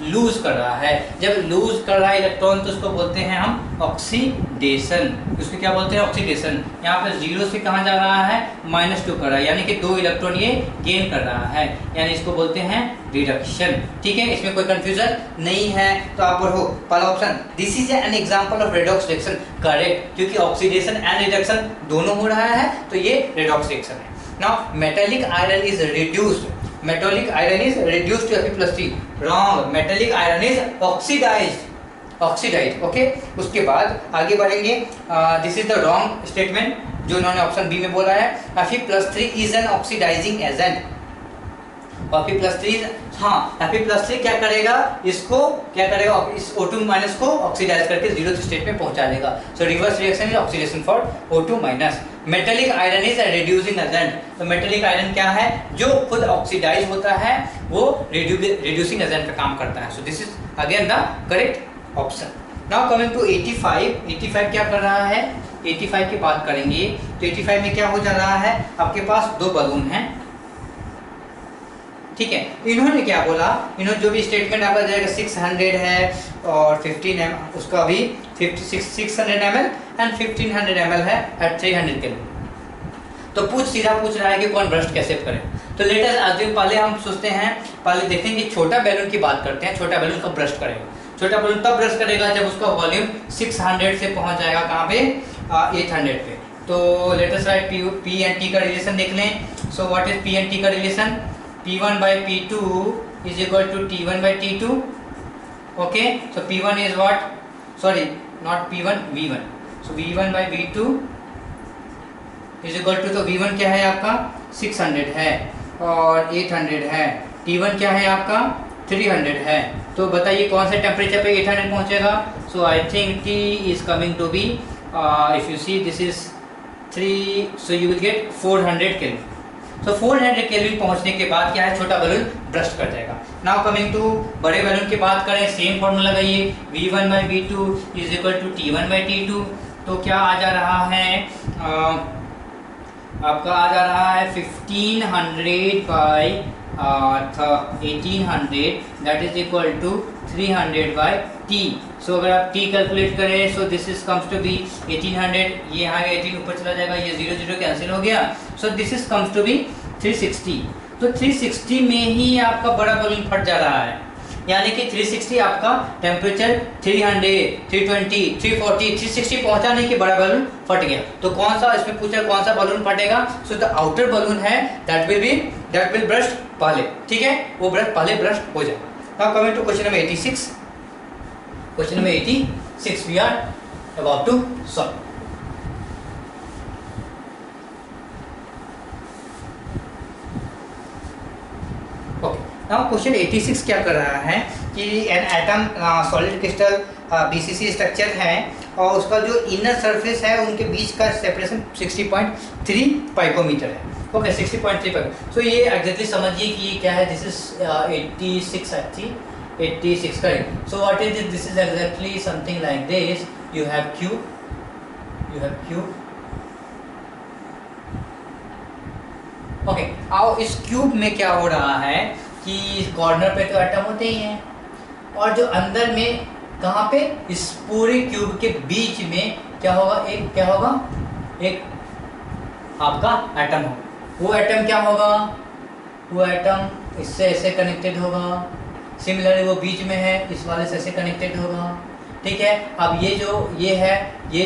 [SPEAKER 2] लूज कर रहा है। जब लूज कर रहा है इलेक्ट्रॉन तो उसको बोलते हैं हम ऑक्सीडेशन। उसको क्या बोलते हैं? ऑक्सीडेशन। यहाँ पे 0 से कहाँ जा रहा है? -2 कर रहा है, यानी कि 2 इलेक्ट्रॉन ये गेन कर रहा है, यानी इसको बोलते हैं रिडक्शन। ठीक है, इसमें कोई कंफ्यूजन नहीं है। तो आप पढ़ो पहला option, this is an example of redox reaction. Correct, क्योंकि ऑक्सीडेशन एंड रिडक्शन दोनों हो रहा है, तो ये रेडॉक्स रिएक्शन है। Now metallic iron is reduced, metallic iron is reduced to Fe+3। wrong, metallic iron is oxidized। Okay, उसके बाद आगे बढ़ेंगे। This is the wrong statement जो उन्होंने ऑप्शन बी में बोला है। Fe+3 is an oxidising agent. Fe+3, हाँ, Fe+3 क्या करेगा? इसको क्या करेगा? इस O2 माइनस को ऑक्सीडाइज करके 0th स्टेट में पहुंचा देगा। सो reverse reaction is oxidation for O2 minus. Metallic iron is reducing agent. तो मेटेलिक आयरन क्या है? जो खुद ऑक्सीडाइज होता है, वो रिड्यूसिंग एजेंट का काम करता है। So this is again the correct option. Now coming to 85। 85 क्या कर रहा है? 85 की बात करेंगे तो 85 में क्या हो जा रहा है? आपके पास 2 बलून हैं। ठीक है, इन्होंने क्या बोला? इन्होंने जो भी स्टेटमेंट आपका जाएगा 600 है और 15 उसका भी 600 ml एंड 1500 ml है एट 300 केल्विन। तो सीधा पूछ रहा है कि कौन ब्रस्ट कैसे करें। तो लेट अस अज्यूम, पहले हम सोचते हैं, पहले देखेंगे छोटा बैलून की बात करते हैं। छोटा बैलून कब ब्रस्ट करेगा? छोटा बैलून तब ब्रस्ट करेगा जब उसका वॉल्यूम 600 से पहुंच जाएगा कहाँ पे? 800 पे। तो late us right P and T का रिलेशन देख लें। सो what is P and T का relation? P1/P2 is equal to T1/T2. Okay, so P1 is what? Sorry, not P1, V1. So V1/V2 is equal to, तो V1 क्या है आपका? 600 है और 800 है। T1 क्या है आपका? 300 है। तो बताइए कौन से टेम्परेचर पे 800 पहुंचेगा? So I think T is coming to be, if you see this is 3, so you will get 400 Kelvin. तो 400 केल्विन पहुंचने के बाद क्या है? छोटा बैलून ब्रस्ट कर जाएगा। नाउ कमिंग टू बड़े बैलून की बात करें, सेम फॉर्मूला लगाइए, V1/V2 is equal to T1/T2। तो क्या आ जा रहा है? आपका आ जा रहा है 1500 1800 that is equal to 300 by t. सो अगर आप टी कैलकुलेट करें, so this is comes to be 1800, ये यहाँ 18 ऊपर चला जाएगा, ये 0 0 कैंसिल हो गया, so this is comes to be 360। तो 360 में ही आपका बड़ा बलून फट जा रहा है, यानी कि 360 आपका टेम्परेचर 300, 320, 340, 360 पहुंचाने के बड़ा बलून फट गया। तो कौन सा इसमें पूछा, कौन सा बलून फटेगा? सो द आउटर बलून है दैट विल ब्रस्ट पहले, ठीक है, वो ब्रस्ट पहले ब्रस्ट हो जाएगा। Now coming to question number 86। Question number 86 we are about to solve. Now question 86 क्या कर रहा है कि an atom solid crystal BCC structure है और उसका जो इनर सरफेस है उनके बीच का सेपरेशन 60.3 पाइकोमीटर है। ओके 60.3 पाइको। सो ये एग्जैक्टली समझिए कि ये क्या है, this is 86 actually 86 correct. So what is this is exactly something like this, you have cube okay. आओ इस क्यूब में क्या हो रहा है कि कॉर्नर पे तो एटम होते ही हैं और जो अंदर में कहाँ पे, इस पूरे क्यूब के बीच में क्या होगा, एक आपका एटम होगा। वो एटम क्या होगा, वो एटम इससे ऐसे कनेक्टेड होगा, सिमिलरली वो बीच में है इस वाले से ऐसे कनेक्टेड होगा, ठीक है। अब ये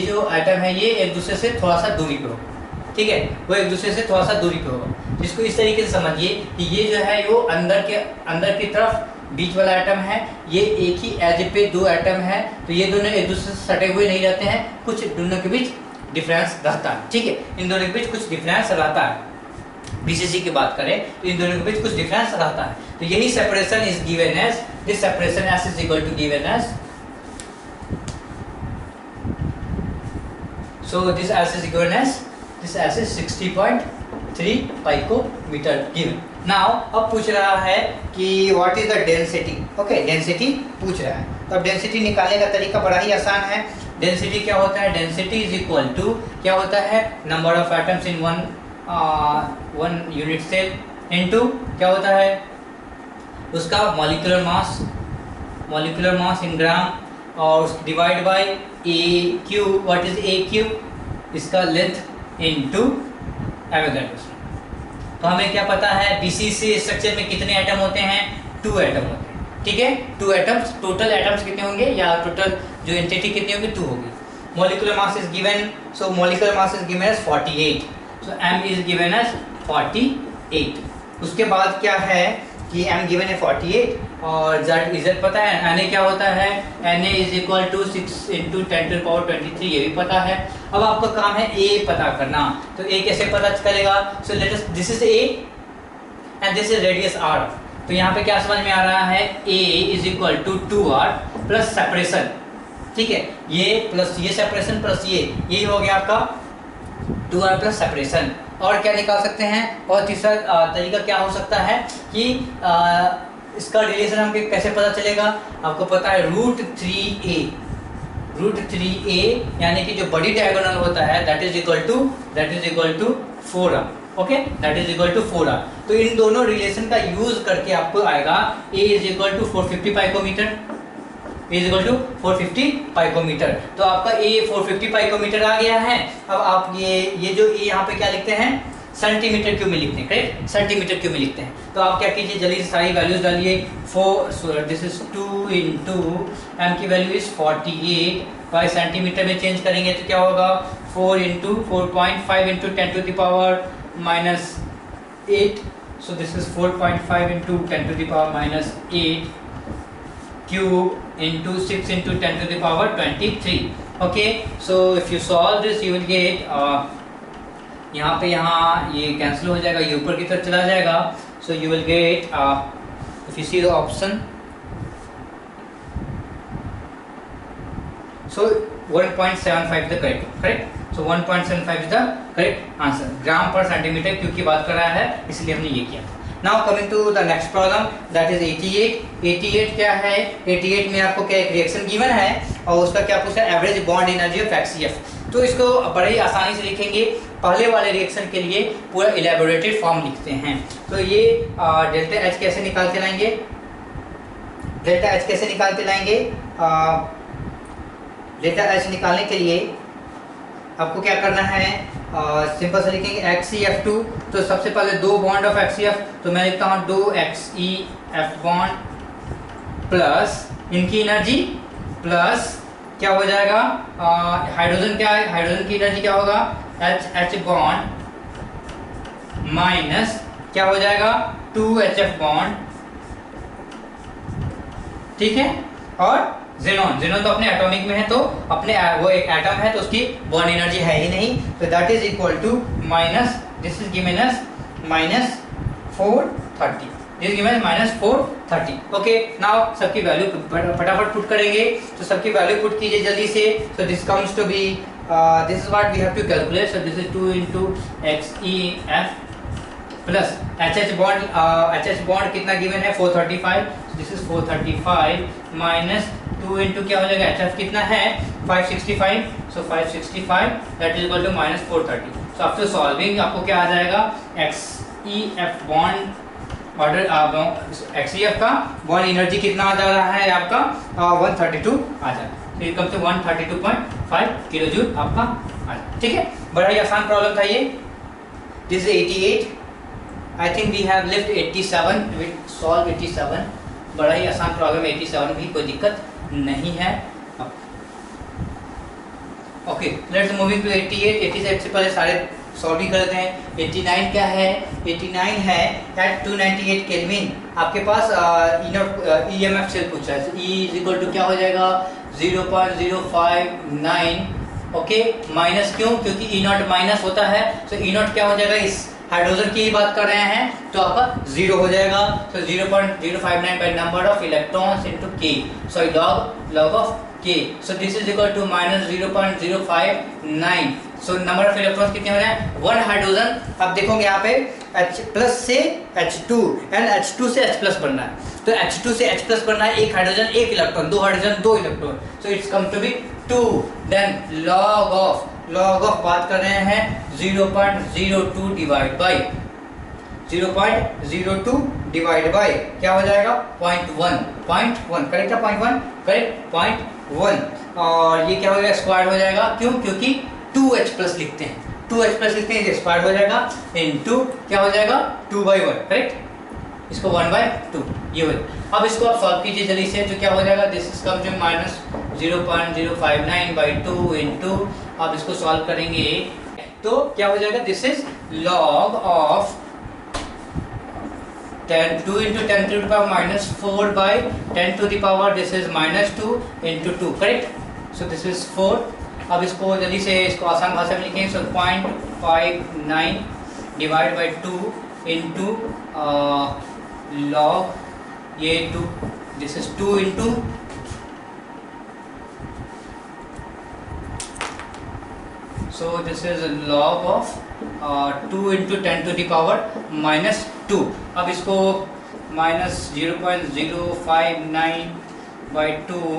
[SPEAKER 2] जो एटम है ये एक दूसरे से थोड़ा सा दूरी पे होगा, ठीक है, वो एक दूसरे से थोड़ा सा दूरी पे होगा, जिसको इस तरीके से समझिए कि ये जो है वो अंदर की तरफ बीच वाला एटम है, ये एक ही एज पे दो एटम है, तो ये दोनों एक दूसरे से सटे हुए नहीं रहते हैं, कुछ दोनों के बीच डिफरेंस रहता है, ठीक है, इन दोनों के बीच कुछ डिफरेंस रहता है। बीसीसी की बात करें तो इन दोनों के बीच कुछ डिफरेंस रहता है, तो यही separation is given as, this separation s is equal to given as, so this s is given as, this s is 60.3 picometre गिवन। नाउ अब पूछ रहा है कि what is the density, okay density पूछ रहा है। तो अब डेंसिटी निकालने का तरीका बड़ा ही आसान है। डेंसिटी क्या होता है, डेंसिटी इज इक्वल टू क्या होता है, number of atoms in one unit cell into क्या होता है उसका मॉलिक्यूलर मास इन ग्राम और divide by a cube, what is a cube, इसका लेंथ इनटू एवोगैड्रो। तो हमें क्या पता है बीसीसी स्ट्रक्चर में कितने एटम होते हैं, 2 एटम होते हैं, ठीक है, 2 एटम्स, टोटल एटम्स कितने होंगे या टोटल जो एंटिटी कितनी होगी, 2 होगी। Molecular mass is given, so molecular mass is given as 48, so m is given as 48। उसके बाद क्या है कि m गिवन है 48 और z पता है, Na क्या होता है, Na is equal to 6 into 10⁻23, ये भी पता है। अब आपका काम है a पता करना, तो a कैसे पता चलेगा, so let us, this is a and this is radius r। तो यहाँ पे क्या समझ में आ रहा है, a is equal to 2r plus separation, ठीक है, ये प्लस ये सेपरेशन प्लस ये हो गया आपका 2r प्लस सेपरेशन। और क्या निकाल सकते हैं, और तीसरा तरीका क्या हो सकता है कि इसका रिलेशन हमको कैसे पता चलेगा, आपको पता है √3a, यानी कि जो बड़ी डायगोनल होता है that is equal to 4r, okay, that is equal to 4r। तो इन दोनों रिलेशन का यूज करके आपको आएगा a is equal to 450 picometre, is equal to 450 picometre. तो आपका a 450 पाइकोमीटर आ गया है। अब आप ये जो a यहाँ पे क्या लिखते हैं, सेंटीमीटर क्यूब में लिखते हैं, करेक्ट, सेंटीमीटर क्यूब में लिखते हैं। तो आप क्या कीजिए, जल्दी से सारी वैल्यूज डालिए। 4 दिस इज 2 इंटू m की वैल्यू इज 48 बाई सेंटीमीटर में चेंज करेंगे तो क्या होगा, 4 into 4.5 into 10 to the power minus 8, so this is 4.5 into 10 to the power minus 8 cube into 6 into 10 to the power 23. Okay, so if you solve this you will get यहाँ ये cancel हो जाएगा, ये ऊपर की तरफ चला जाएगा, so you will get if you see the option, so 1.75 is the correct, so 1.75 is the correct answer, ग्राम पर सेंटीमीटर क्योंकि बात कर रहा है इसलिए हमने ये किया। Now coming to the next problem that is 88 क्या है, 88 में आपको क्या एक रिएक्शन गिवन है और उसका क्या पूछा, average bond energy of HCF। तो इसको बड़े ही आसानी से लिखेंगे, पहले वाले रिएक्शन के लिए पूरा इलेबोरेटेड फॉर्म लिखते हैं। तो ये डेल्टा एच कैसे निकाल के लाएंगे, डेल्टा एच कैसे निकाल के लाएंगे, डेल्टा एच निकालने के लिए आपको क्या करना है, सिंपल से लिखेंगे XeF2। तो सबसे पहले दो बॉन्ड ऑफ XeF, तो मैं लिखता हूँ 2XeF बॉन्ड प्लस इनकी एनर्जी प्लस क्या हो जाएगा, हाइड्रोजन क्या है, हाइड्रोजन की एनर्जी क्या होगा, H बॉन्ड माइनस क्या हो जाएगा 2HF बॉन्ड, ठीक है। और जेनॉन, जेनॉन तो अपने एटॉमिक में है, तो अपने वो एक एटम है तो उसकी बॉन्ड एनर्जी है ही नहीं, तो that is equal to minus, this is given as minus 430, this is given minus 430। Okay, now सबकी वैल्यू फटाफट पुट करेंगे, तो सबकी वैल्यू पुट कीजिए जल्दी से। So this comes to be, this is what we have to calculate, so this is 2 into XeF plus HH bond कितना given है 435, दिस इज 435 माइनस 2 into क्या हो जाएगा HF कितना है 565, so 565 that is equal to minus 430। So after solving आपको क्या आ जाएगा, XeF बॉन्ड ऑर्डर, XeF का बॉन्ड एनर्जी कितना आ जा रहा है आपका 132 आ जाएगा, तो it comes to 132.5 kilo joule आपका आ जाएगा, ठीक है। बड़ा ही आसान प्रॉब्लम था ये। This is 88, I think we have left 87, we solve 87, बड़ा ही आसान प्रॉब्लम 87 भी, कोई दिक्कत नहीं है। Okay, let's moving to 88। 87 से पहले सारे सॉल्व भी करते हैं। 89 क्या है, 89 है एट 298 केल्विन आपके पास EMF सेल पूछा है, E इज इक्वल टू क्या हो जाएगा 0.059, ओके, माइनस क्यों, क्योंकि E नॉट माइनस होता है, तो E नॉट क्या हो जाएगा, इस हाइड्रोजन की बात कर रहे हैं तो आपका 0 हो जाएगा, तो 0.059 by number of electrons into K, so log of K, so this is equal to minus 0.059, so number of electrons कितने हो रहे हैं, 1 हाइड्रोजन। अब देखोगे यहाँ पे H प्लस से H2 एंड H2 से H प्लस बनना है, तो H2 से H प्लस बनना है, एक हाइड्रोजन एक इलेक्ट्रॉन, दो हाइड्रोजन दो electron, so it's come to be 2, then log of बात कर रहे हैं 0.02 डिवाइड बाय 0.02 डिवाइड बाय क्या हो जाएगा 0.1 करेक्ट है, 0.1 करेक्ट 0.1, और ये क्या हो जाएगा स्क्वायर हो जाएगा, क्यों, क्योंकि 2H प्लस लिखते हैं, 2H प्लस लिखते हैं, ये स्क्वायर हो जाएगा इनटू क्या हो जाएगा 2/1, करेक्ट, इसको 1/2 ये हो जाएगा। अब इसको आप सॉल्व कीजिए जल्दी से, तो क्या हो जाएगा, this is come to minus 0.059/2 into, अब इसको सॉल्व करेंगे तो क्या हो जाएगा, this is log of 2 into 10 to the power minus 4 by 10 to the power, this is minus 2 into 2, correct, so this is 4। अब इसको जल्दी से इसको आसान भाषा में लिखें, so 0.59 divide by 2 into log ये 2, this is 2 into so this is log of 2 into 10 to the power minus 2। अब इसको minus 0.059 by 2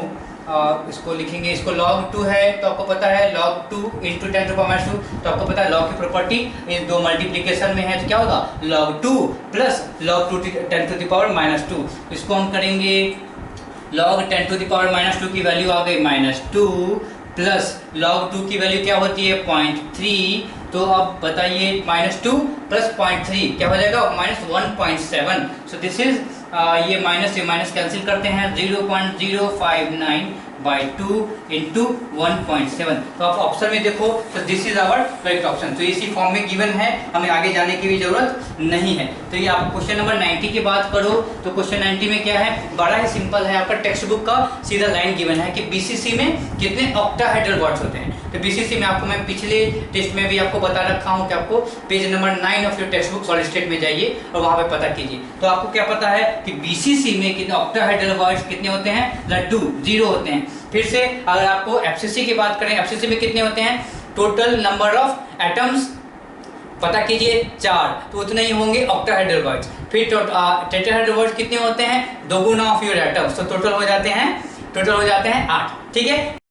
[SPEAKER 2] इसको लिखेंगे, इसको log 2 है तो आपको पता है log 2 into 10 to the power minus 2, तो आपको पता है log की प्रॉपर्टी इन दो मल्टीप्लिकेशन में है, तो क्या होगा log 2 plus log 2 10 to the power minus 2, इसको हम करेंगे log 10 to the power minus 2 की वैल्यू आ गई -2 प्लस log 2 की वैल्यू क्या होती है 0.3, तो अब बताइए -2 प्लस 0.3 क्या हो जाएगा -1.7, सो दिस इज ये माइनस कैंसिल करते हैं 0.059 by 2 into 1.7, तो आप ऑप्शन में देखो तो this is our correct option, तो इसी फॉर्म में गिवन है, हमें आगे जाने की भी जरूरत नहीं है। तो ये आप क्वेश्चन नंबर 90 की बात करो तो क्वेश्चन 90 में क्या है, बड़ा ही सिंपल है, आपका टेक्स्ट बुक का सीधा लाइन गिवन है कि बीसीसी में कितने ऑक्टाहेड्रल वर्ड्स होते हैं, तो बीसीसी में आपको मैं पिछले टेस्ट में भी आपको बता रखा हूँ कि आपको page number 9 of your text book solid state में जाइए और वहाँ पे पता कीजिए, तो आपको क्या पता है कि बीसीसी में कितने ऑक्टाहेड्रल वर्ड्स कितने होते हैं, लड्डू 0 होते हैं। फिर से अगर आपको एफसीसी की बात करें, एफसीसी में कितने होते हैं, टोटल नंबर ऑफ एटम्स पता कीजिए 4, तो उतने ही होंगे ऑक्टाहेड्रल वर्ड्स। फिर टेट्राहेड्रल वर्ड्स कितने होते हैं, दोगुना ऑफ योर एटम्स, तो टोटल हो जाते हैं 8, ठीक है।